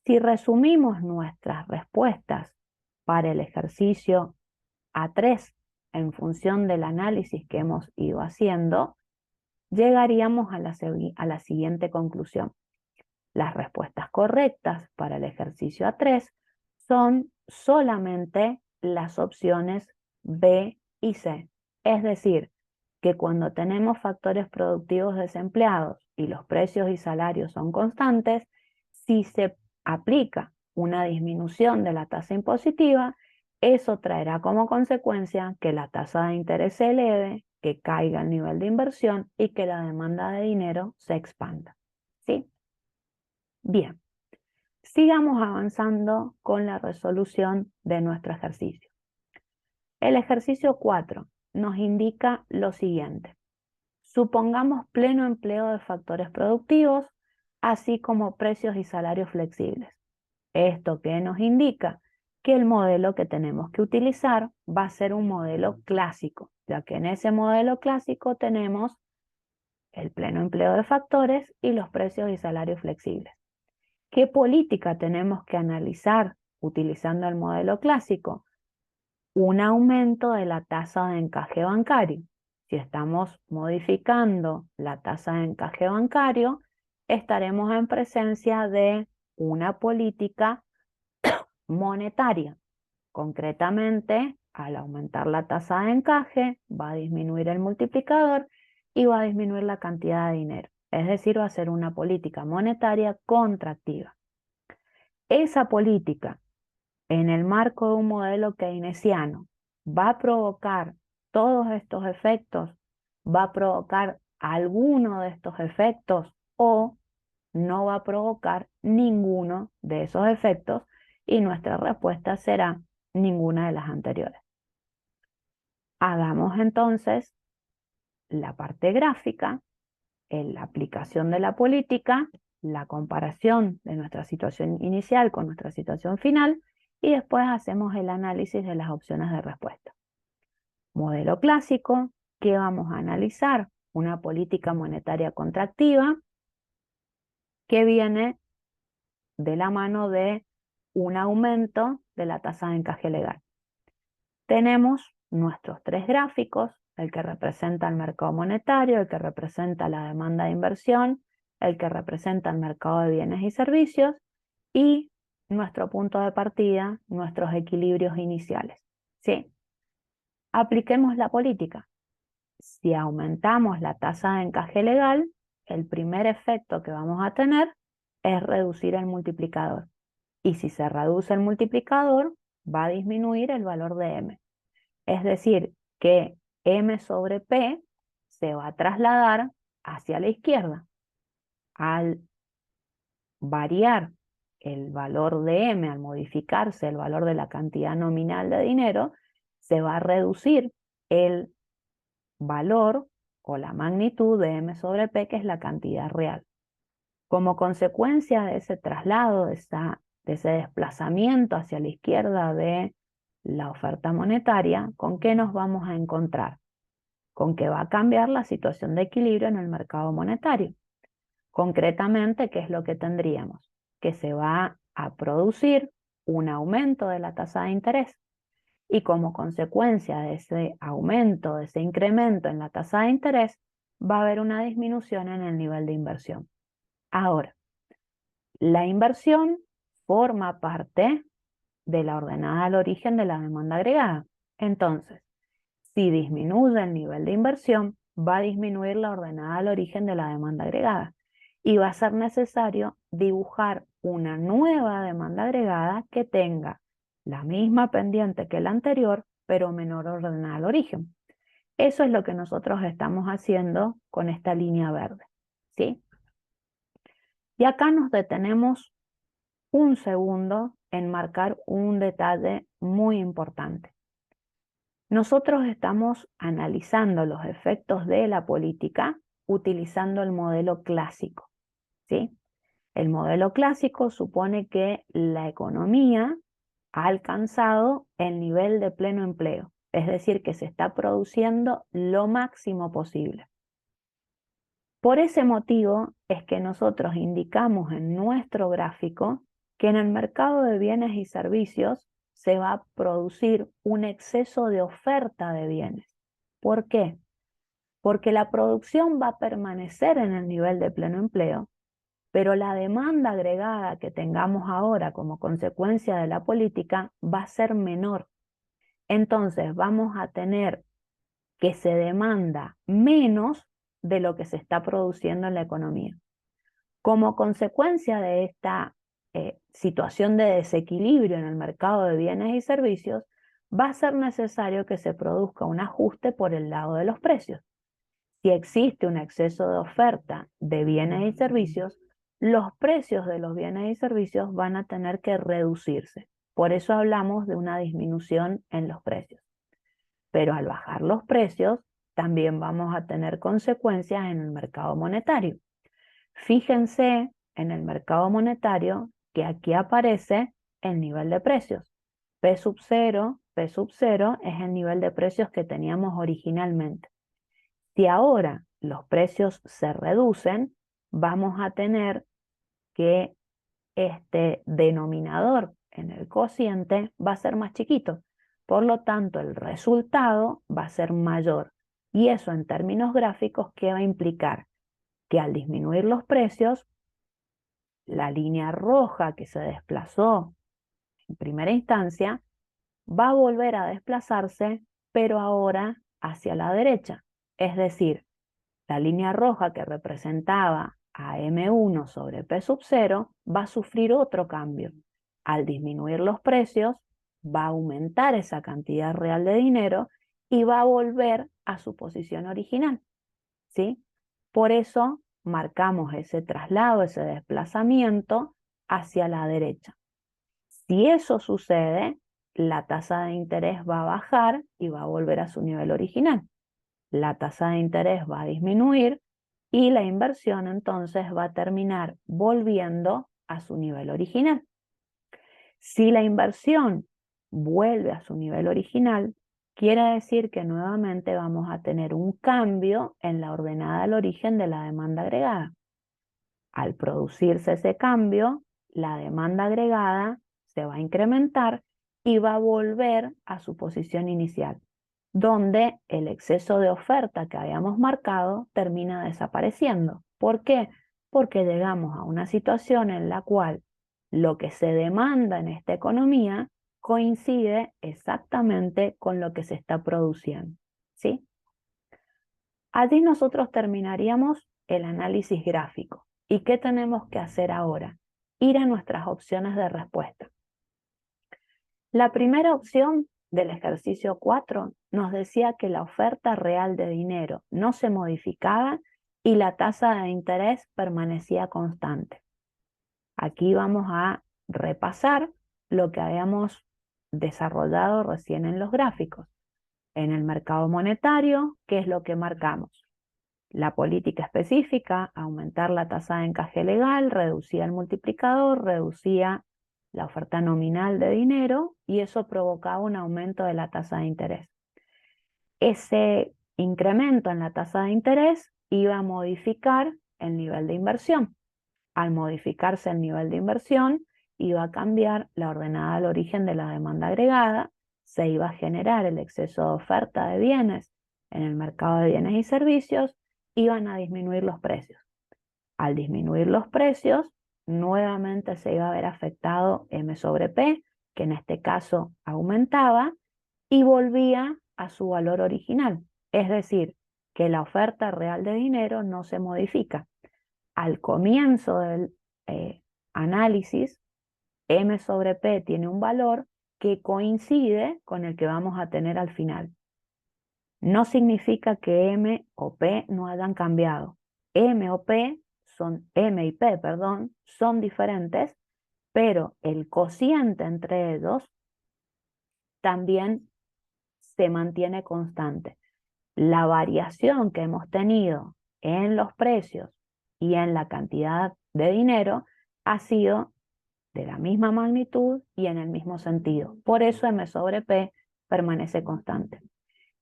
Si resumimos nuestras respuestas para el ejercicio A3 en función del análisis que hemos ido haciendo, llegaríamos a la siguiente conclusión. Las respuestas correctas para el ejercicio A3 son solamente las opciones B y C. Es decir, que cuando tenemos factores productivos desempleados y los precios y salarios son constantes, si se aplica una disminución de la tasa impositiva, eso traerá como consecuencia que la tasa de interés se eleve, que caiga el nivel de inversión y que la demanda de dinero se expanda. ¿Sí? Bien, sigamos avanzando con la resolución de nuestro ejercicio. El ejercicio 4 nos indica lo siguiente. Supongamos pleno empleo de factores productivos, así como precios y salarios flexibles. ¿Esto qué nos indica? Que el modelo que tenemos que utilizar va a ser un modelo clásico, ya que en ese modelo clásico tenemos el pleno empleo de factores y los precios y salarios flexibles. ¿Qué política tenemos que analizar utilizando el modelo clásico? Un aumento de la tasa de encaje bancario. Si estamos modificando la tasa de encaje bancario, estaremos en presencia de una política monetaria. Concretamente, al aumentar la tasa de encaje, va a disminuir el multiplicador y va a disminuir la cantidad de dinero. Es decir, va a ser una política monetaria contractiva. Esa política, en el marco de un modelo keynesiano, va a provocar todos estos efectos, va a provocar alguno de estos efectos o no va a provocar ninguno de esos efectos, y nuestra respuesta será ninguna de las anteriores. Hagamos entonces la parte gráfica, en la aplicación de la política, la comparación de nuestra situación inicial con nuestra situación final, y después hacemos el análisis de las opciones de respuesta. Modelo clásico, ¿qué vamos a analizar? Una política monetaria contractiva que viene de la mano de un aumento de la tasa de encaje legal. Tenemos nuestros tres gráficos el que representa el mercado monetario, el que representa la demanda de inversión, el que representa el mercado de bienes y servicios, y nuestro punto de partida, nuestros equilibrios iniciales. ¿Sí? Apliquemos la política. Si aumentamos la tasa de encaje legal, el primer efecto que vamos a tener es reducir el multiplicador. Y si se reduce el multiplicador, va a disminuir el valor de M. Es decir, que M sobre P se va a trasladar hacia la izquierda. Al variar el valor de M, al modificarse el valor de la cantidad nominal de dinero, se va a reducir el valor o la magnitud de M sobre P, que es la cantidad real. Como consecuencia de ese traslado, de ese desplazamiento hacia la izquierda de la oferta monetaria, ¿con qué nos vamos a encontrar? Con que va a cambiar la situación de equilibrio en el mercado monetario. Concretamente, ¿qué es lo que tendríamos? Que se va a producir un aumento de la tasa de interés. Y como consecuencia de ese aumento, de ese incremento en la tasa de interés, va a haber una disminución en el nivel de inversión. Ahora, la inversión forma parte de la ordenada al origen de la demanda agregada. Entonces, si disminuye el nivel de inversión, va a disminuir la ordenada al origen de la demanda agregada y va a ser necesario dibujar una nueva demanda agregada que tenga la misma pendiente que la anterior, pero menor ordenada al origen. Eso es lo que nosotros estamos haciendo con esta línea verde, ¿sí? Y acá nos detenemos un segundo en marcar un detalle muy importante. Nosotros estamos analizando los efectos de la política utilizando el modelo clásico, ¿sí? El modelo clásico supone que la economía ha alcanzado el nivel de pleno empleo, es decir, que se está produciendo lo máximo posible. Por ese motivo es que nosotros indicamos en nuestro gráfico que en el mercado de bienes y servicios se va a producir un exceso de oferta de bienes. ¿Por qué? Porque la producción va a permanecer en el nivel de pleno empleo, pero la demanda agregada que tengamos ahora como consecuencia de la política va a ser menor. Entonces vamos a tener que se demanda menos de lo que se está produciendo en la economía. Como consecuencia de esta situación de desequilibrio en el mercado de bienes y servicios, va a ser necesario que se produzca un ajuste por el lado de los precios. Si existe un exceso de oferta de bienes y servicios, los precios de los bienes y servicios van a tener que reducirse. Por eso hablamos de una disminución en los precios. Pero al bajar los precios, también vamos a tener consecuencias en el mercado monetario. Fíjense en el mercado monetario que aquí aparece el nivel de precios. P sub 0 es el nivel de precios que teníamos originalmente. Si ahora los precios se reducen, vamos a tener que este denominador en el cociente va a ser más chiquito. Por lo tanto, el resultado va a ser mayor. Y eso en términos gráficos, ¿qué va a implicar? Que al disminuir los precios, la línea roja que se desplazó en primera instancia va a volver a desplazarse, pero ahora hacia la derecha. Es decir, la línea roja que representaba a M1 sobre P sub 0 va a sufrir otro cambio. Al disminuir los precios, va a aumentar esa cantidad real de dinero y va a volver a su posición original, ¿sí? Por eso marcamos ese traslado, ese desplazamiento hacia la derecha. Si eso sucede, la tasa de interés va a bajar y va a volver a su nivel original. La tasa de interés va a disminuir y la inversión entonces va a terminar volviendo a su nivel original. Si la inversión vuelve a su nivel original, quiere decir que nuevamente vamos a tener un cambio en la ordenada al origen de la demanda agregada. Al producirse ese cambio, la demanda agregada se va a incrementar y va a volver a su posición inicial. donde el exceso de oferta que habíamos marcado termina desapareciendo. ¿Por qué? Porque llegamos a una situación en la cual lo que se demanda en esta economía coincide exactamente con lo que se está produciendo, ¿sí? Allí nosotros terminaríamos el análisis gráfico. ¿Y qué tenemos que hacer ahora? Ir a nuestras opciones de respuesta. La primera opción del ejercicio 4 nos decía que la oferta real de dinero no se modificaba y la tasa de interés permanecía constante. Aquí vamos a repasar lo que habíamos desarrollado recién en los gráficos. En el mercado monetario, ¿qué es lo que marcamos? La política específica, aumentar la tasa de encaje legal, reducía el multiplicador, reducía la oferta nominal de dinero y eso provocaba un aumento de la tasa de interés. Ese incremento en la tasa de interés iba a modificar el nivel de inversión. Al modificarse el nivel de inversión, iba a cambiar la ordenada al origen de la demanda agregada, se iba a generar el exceso de oferta de bienes en el mercado de bienes y servicios, iban a disminuir los precios. Al disminuir los precios, nuevamente se iba a ver afectado M sobre P, que en este caso aumentaba, y volvía a su valor original. Es decir, que la oferta real de dinero no se modifica. Al comienzo del análisis, M sobre P tiene un valor que coincide con el que vamos a tener al final. No significa que M o P no hayan cambiado. M y P, perdón, son diferentes, pero el cociente entre ellos también se mantiene constante. La variación que hemos tenido en los precios y en la cantidad de dinero ha sido de la misma magnitud y en el mismo sentido. Por eso M sobre P permanece constante.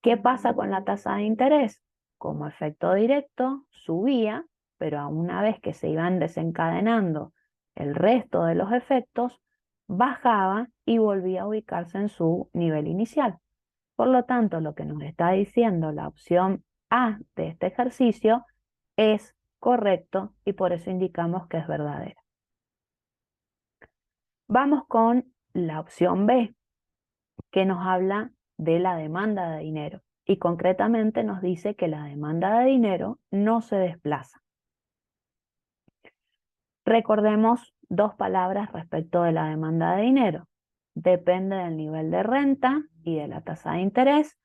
¿Qué pasa con la tasa de interés? Como efecto directo, subía, pero a una vez que se iban desencadenando el resto de los efectos, bajaba y volvía a ubicarse en su nivel inicial. Por lo tanto, lo que nos está diciendo la opción A de este ejercicio es correcto y por eso indicamos que es verdadera. Vamos con la opción B, que nos habla de la demanda de dinero y concretamente nos dice que la demanda de dinero no se desplaza. Recordemos dos palabras respecto de la demanda de dinero. Depende del nivel de renta y de la tasa de interés.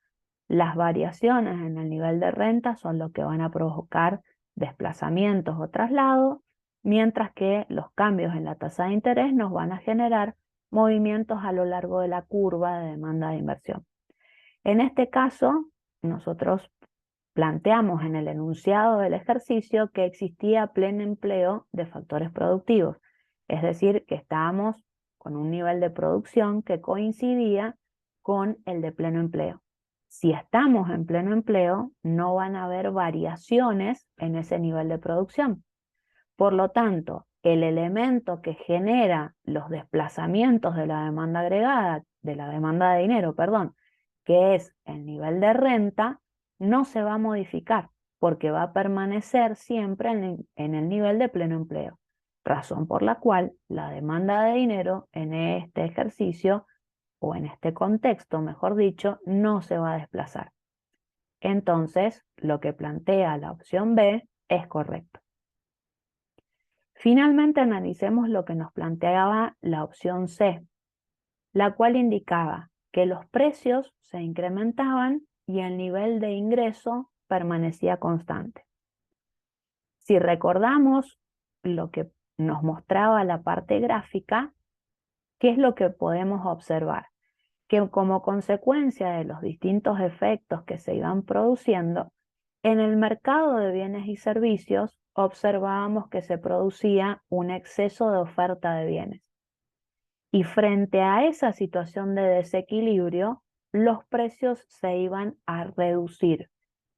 Las variaciones en el nivel de renta son lo que van a provocar desplazamientos o traslados, mientras que los cambios en la tasa de interés nos van a generar movimientos a lo largo de la curva de demanda de inversión. En este caso, nosotros planteamos en el enunciado del ejercicio que existía pleno empleo de factores productivos, es decir, que estábamos con un nivel de producción que coincidía con el de pleno empleo. Si estamos en pleno empleo, no van a haber variaciones en ese nivel de producción. Por lo tanto, el elemento que genera los desplazamientos de la demanda agregada, de la demanda de dinero, perdón, que es el nivel de renta, no se va a modificar porque va a permanecer siempre en el nivel de pleno empleo. Razón por la cual la demanda de dinero en este ejercicio o en este contexto, mejor dicho, no se va a desplazar. Entonces, lo que plantea la opción B es correcto. Finalmente, analicemos lo que nos planteaba la opción C, la cual indicaba que los precios se incrementaban y el nivel de ingreso permanecía constante. Si recordamos lo que nos mostraba la parte gráfica, ¿qué es lo que podemos observar? Que como consecuencia de los distintos efectos que se iban produciendo, en el mercado de bienes y servicios observábamos que se producía un exceso de oferta de bienes. Y frente a esa situación de desequilibrio, los precios se iban a reducir,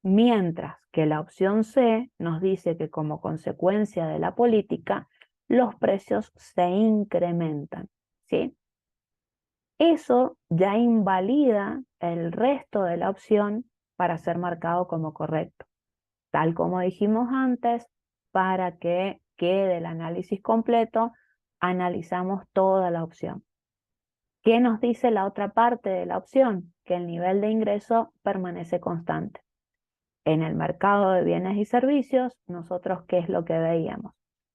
mientras que la opción C nos dice que como consecuencia de la política, los precios se incrementan, ¿sí? eso ya invalida el resto de la opción para ser marcado como correcto. Tal como dijimos antes, para que quede el análisis completo, analizamos toda la opción. ¿Qué nos dice la otra parte de la opción? Que el nivel de ingreso permanece constante. En el mercado de bienes y servicios, nosotros, ¿qué es lo que veíamos?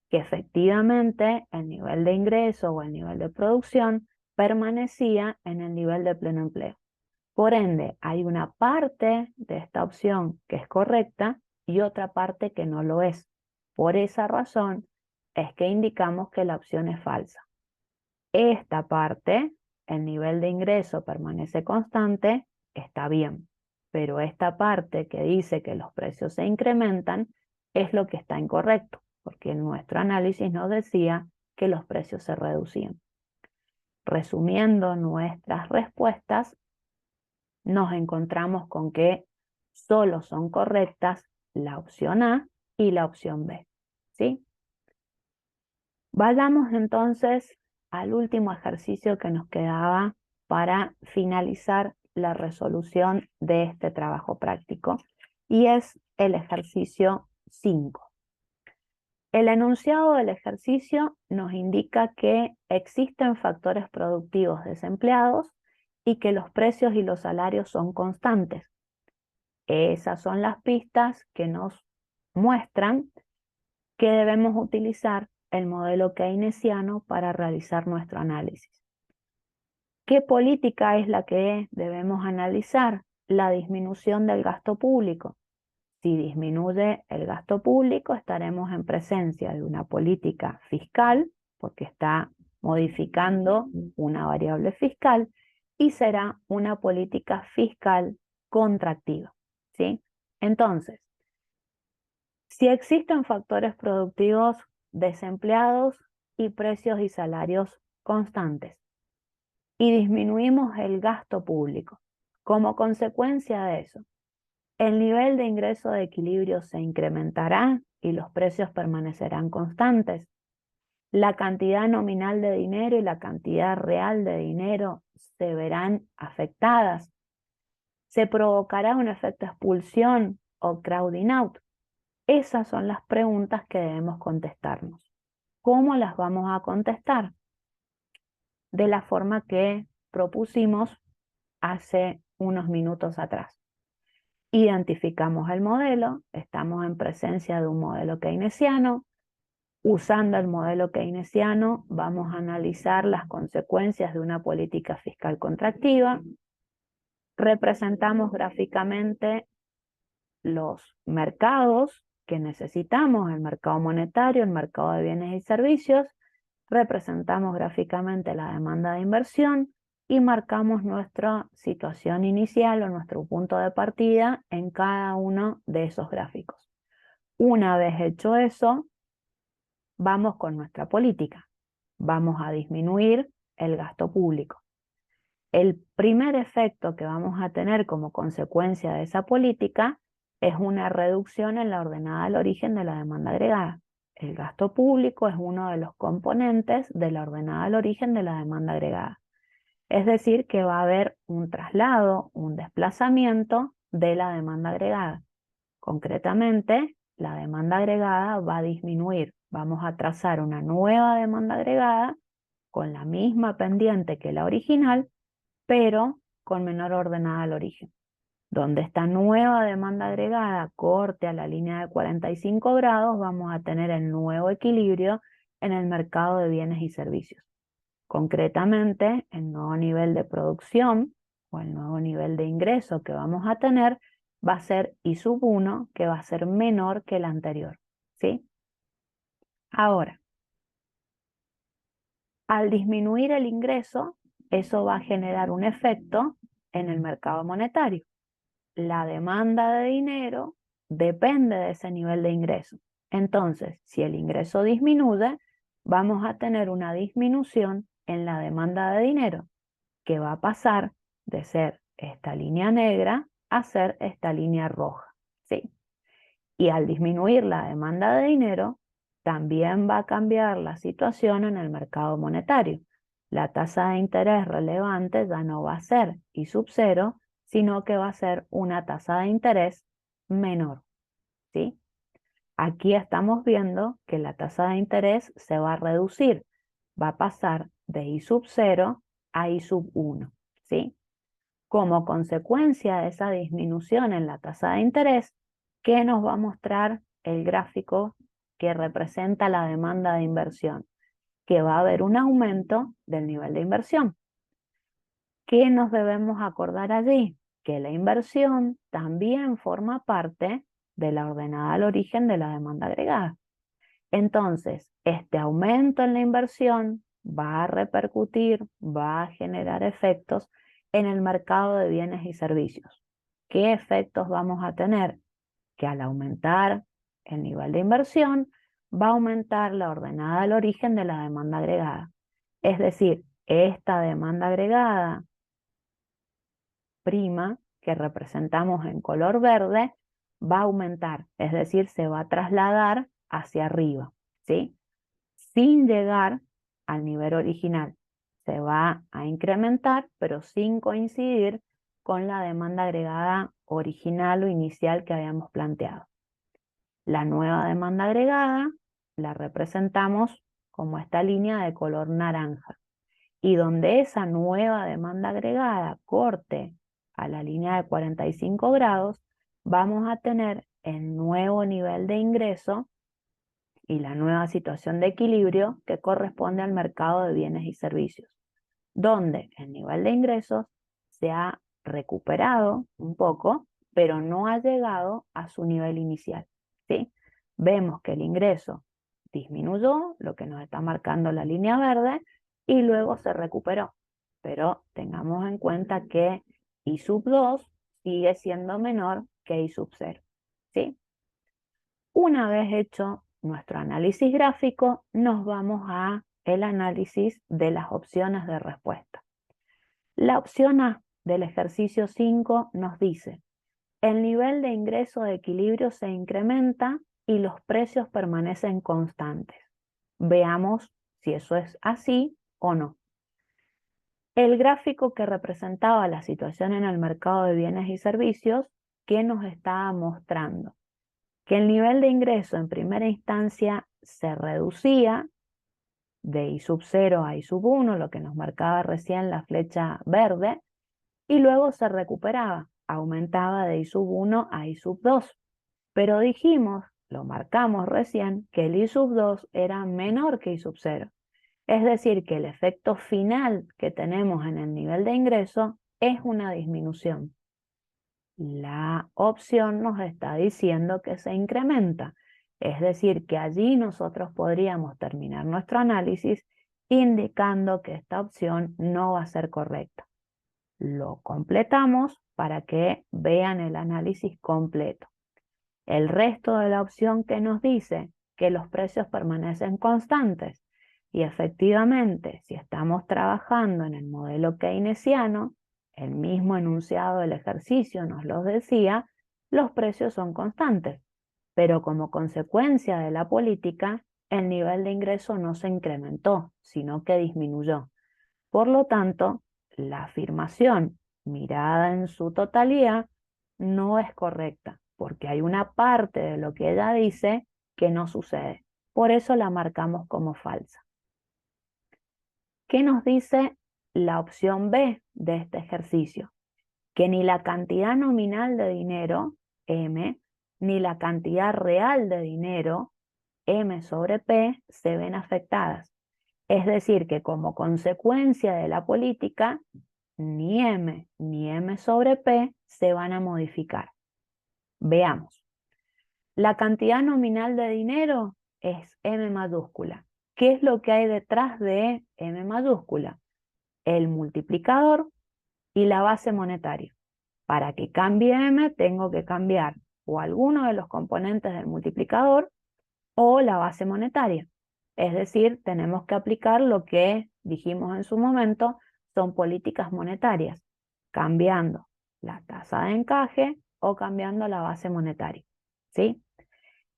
Que efectivamente el nivel de ingreso o el nivel de producción permanecía en el nivel de pleno empleo. Por ende, hay una parte de esta opción que es correcta y otra parte que no lo es. Por esa razón es que indicamos que la opción es falsa. Esta parte, el nivel de ingreso permanece constante, está bien, pero esta parte que dice que los precios se incrementan es lo que está incorrecto, porque nuestro análisis nos decía que los precios se reducían. Resumiendo nuestras respuestas, nos encontramos con que solo son correctas la opción A y la opción B, ¿sí? Vayamos entonces al último ejercicio que nos quedaba para finalizar la resolución de este trabajo práctico, y es el ejercicio 5. El enunciado del ejercicio nos indica que existen factores productivos desempleados y que los precios y los salarios son constantes. Esas son las pistas que nos muestran que debemos utilizar el modelo keynesiano para realizar nuestro análisis. ¿Qué política es la que debemos analizar? La disminución del gasto público. Si disminuye el gasto público, estaremos en presencia de una política fiscal, porque está modificando una variable fiscal, y será una política fiscal contractiva, ¿sí? Entonces, si existen factores productivos desempleados y precios y salarios constantes, y disminuimos el gasto público, como consecuencia de eso, el nivel de ingreso de equilibrio se incrementará y los precios permanecerán constantes. La cantidad nominal de dinero y la cantidad real de dinero se verán afectadas. Se provocará un efecto expulsión o crowding out. Esas son las preguntas que debemos contestarnos. ¿Cómo las vamos a contestar? De la forma que propusimos hace unos minutos atrás. Identificamos el modelo, estamos en presencia de un modelo keynesiano. Usando el modelo keynesiano, vamos a analizar las consecuencias de una política fiscal contractiva. Representamos gráficamente los mercados que necesitamos, el mercado monetario, el mercado de bienes y servicios. Representamos gráficamente la demanda de inversión y marcamos nuestra situación inicial o nuestro punto de partida en cada uno de esos gráficos. Una vez hecho eso, vamos con nuestra política. Vamos a disminuir el gasto público. El primer efecto que vamos a tener como consecuencia de esa política es una reducción en la ordenada al origen de la demanda agregada. El gasto público es uno de los componentes de la ordenada al origen de la demanda agregada. Es decir, que va a haber un traslado, un desplazamiento de la demanda agregada. Concretamente, la demanda agregada va a disminuir. Vamos a trazar una nueva demanda agregada con la misma pendiente que la original, pero con menor ordenada al origen. Donde esta nueva demanda agregada corte a la línea de 45 grados, vamos a tener el nuevo equilibrio en el mercado de bienes y servicios. Concretamente, el nuevo nivel de producción o el nuevo nivel de ingreso que vamos a tener va a ser I sub 1, que va a ser menor que el anterior, ¿sí? Ahora, al disminuir el ingreso, eso va a generar un efecto en el mercado monetario. La demanda de dinero depende de ese nivel de ingreso. Entonces, si el ingreso disminuye, vamos a tener una disminución en la demanda de dinero, que va a pasar de ser esta línea negra a ser esta línea roja, ¿sí? Y al disminuir la demanda de dinero, también va a cambiar la situación en el mercado monetario. la tasa de interés relevante ya no va a ser I sub 0, sino que va a ser una tasa de interés menor, ¿sí? Aquí estamos viendo que la tasa de interés se va a reducir, va a pasar de I sub 0 a I sub 1, ¿sí? Como consecuencia de esa disminución en la tasa de interés, ¿qué nos va a mostrar el gráfico que representa la demanda de inversión? Que va a haber un aumento del nivel de inversión. ¿Qué nos debemos acordar allí? Que la inversión también forma parte de la ordenada al origen de la demanda agregada. Entonces, este aumento en la inversión va a repercutir, va a generar efectos en el mercado de bienes y servicios. ¿Qué efectos vamos a tener? Que al aumentar el nivel de inversión, va a aumentar la ordenada al origen de la demanda agregada. Es decir, esta demanda agregada prima que representamos en color verde va a aumentar, es decir, se va a trasladar hacia arriba, ¿sí? Sin llegar al nivel original. Se va a incrementar, pero sin coincidir con la demanda agregada original o inicial que habíamos planteado. La nueva demanda agregada la representamos como esta línea de color naranja. Y donde esa nueva demanda agregada corte a la línea de 45 grados, vamos a tener el nuevo nivel de ingreso y la nueva situación de equilibrio que corresponde al mercado de bienes y servicios, donde el nivel de ingresos se ha recuperado un poco, pero no ha llegado a su nivel inicial, ¿sí? Vemos que el ingreso disminuyó, lo que nos está marcando la línea verde, y luego se recuperó. Pero tengamos en cuenta que I sub 2 sigue siendo menor que I sub 0, ¿sí? Una vez hecho nuestro análisis gráfico, nos vamos a el análisis de las opciones de respuesta. La opción A del ejercicio 5 nos dice: el nivel de ingreso de equilibrio se incrementa y los precios permanecen constantes. Veamos si eso es así o no. El gráfico que representaba la situación en el mercado de bienes y servicios, ¿qué nos estaba mostrando? Que el nivel de ingreso en primera instancia se reducía de I sub 0 a I sub 1, lo que nos marcaba recién la flecha verde, y luego se recuperaba, aumentaba de I sub 1 a I sub 2. Pero dijimos, lo marcamos recién, que el I sub 2 era menor que I sub 0. Es decir, que el efecto final que tenemos en el nivel de ingreso es una disminución. La opción nos está diciendo que se incrementa. Es decir, que allí nosotros podríamos terminar nuestro análisis indicando que esta opción no va a ser correcta. Lo completamos para que vean el análisis completo. El resto de la opción que nos dice que los precios permanecen constantes. Y efectivamente, si estamos trabajando en el modelo keynesiano, el mismo enunciado del ejercicio nos lo decía, los precios son constantes. Pero como consecuencia de la política, el nivel de ingreso no se incrementó, sino que disminuyó. Por lo tanto, la afirmación mirada en su totalidad no es correcta, porque hay una parte de lo que ella dice que no sucede. Por eso la marcamos como falsa. ¿Qué nos dice la opción B de este ejercicio? Que ni la cantidad nominal de dinero, M, ni la cantidad real de dinero, M sobre P, se ven afectadas. Es decir, que como consecuencia de la política, ni M ni M sobre P se van a modificar. Veamos. La cantidad nominal de dinero es M mayúscula. ¿Qué es lo que hay detrás de M mayúscula? El multiplicador y la base monetaria. Para que cambie M tengo que cambiar o alguno de los componentes del multiplicador o la base monetaria. Es decir, tenemos que aplicar lo que dijimos en su momento, son políticas monetarias, cambiando la tasa de encaje o cambiando la base monetaria, ¿sí?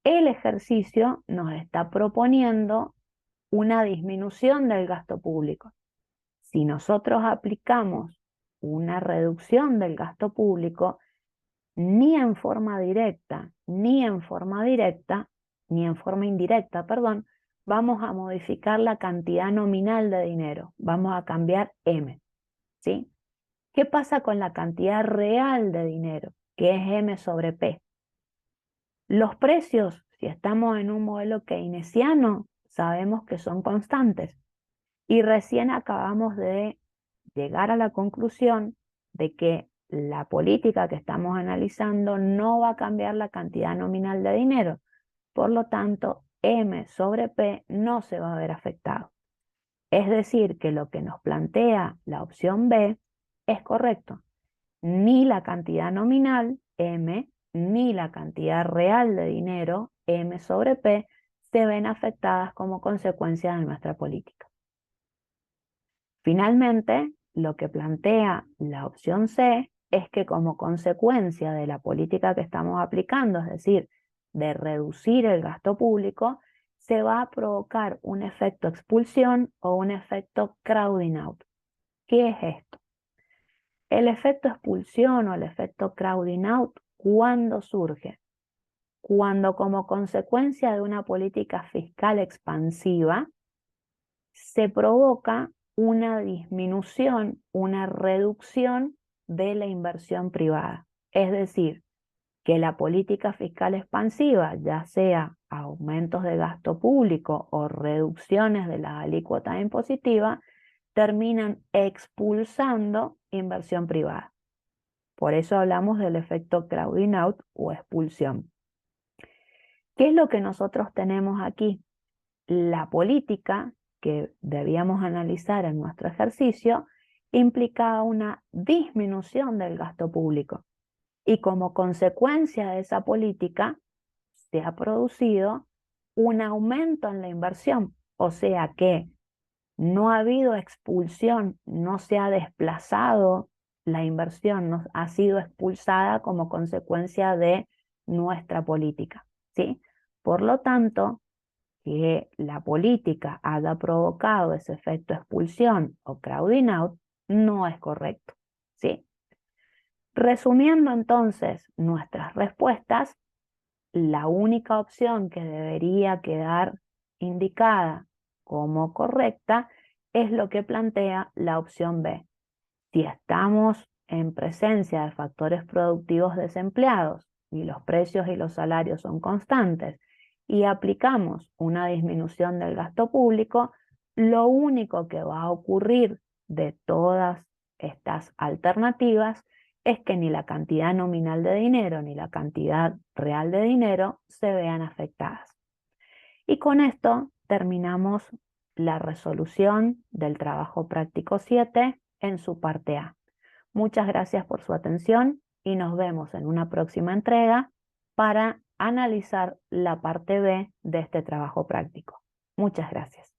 El ejercicio nos está proponiendo una disminución del gasto público. Si nosotros aplicamos una reducción del gasto público, ni en forma directa, ni en forma indirecta, perdón, vamos a modificar la cantidad nominal de dinero. Vamos a cambiar M, ¿sí? ¿Qué pasa con la cantidad real de dinero, que es M sobre P? Los precios, si estamos en un modelo keynesiano, sabemos que son constantes. Y recién acabamos de llegar a la conclusión de que la política que estamos analizando no va a cambiar la cantidad nominal de dinero. Por lo tanto, M sobre P no se va a ver afectado. Es decir, que lo que nos plantea la opción B es correcto. Ni la cantidad nominal, M, ni la cantidad real de dinero, M sobre P, se ven afectadas como consecuencia de nuestra política. Finalmente, lo que plantea la opción C es que como consecuencia de la política que estamos aplicando, es decir, de reducir el gasto público, se va a provocar un efecto expulsión o un efecto crowding out. ¿Qué es esto? El efecto expulsión o el efecto crowding out, ¿cuándo surge? Cuando como consecuencia de una política fiscal expansiva se provoca una disminución, una reducción de la inversión privada. Es decir, que la política fiscal expansiva, ya sea aumentos de gasto público o reducciones de las alícuotas impositivas, terminan expulsando inversión privada. Por eso hablamos del efecto crowding out o expulsión. ¿Qué es lo que nosotros tenemos aquí? La política que debíamos analizar en nuestro ejercicio implicaba una disminución del gasto público. Y como consecuencia de esa política se ha producido un aumento en la inversión. O sea que no ha habido expulsión, no se ha desplazado la inversión, no ha sido expulsada como consecuencia de nuestra política, ¿sí? Por lo tanto, que la política haya provocado ese efecto expulsión o crowding out no es correcto, ¿sí? Resumiendo entonces nuestras respuestas, la única opción que debería quedar indicada como correcta es lo que plantea la opción B. Si estamos en presencia de factores productivos desempleados y los precios y los salarios son constantes y aplicamos una disminución del gasto público, lo único que va a ocurrir de todas estas alternativas es que ni la cantidad nominal de dinero ni la cantidad real de dinero se vean afectadas. Y con esto terminamos la resolución del trabajo práctico 7 en su parte A. Muchas gracias por su atención y nos vemos en una próxima entrega para analizar la parte B de este trabajo práctico. Muchas gracias.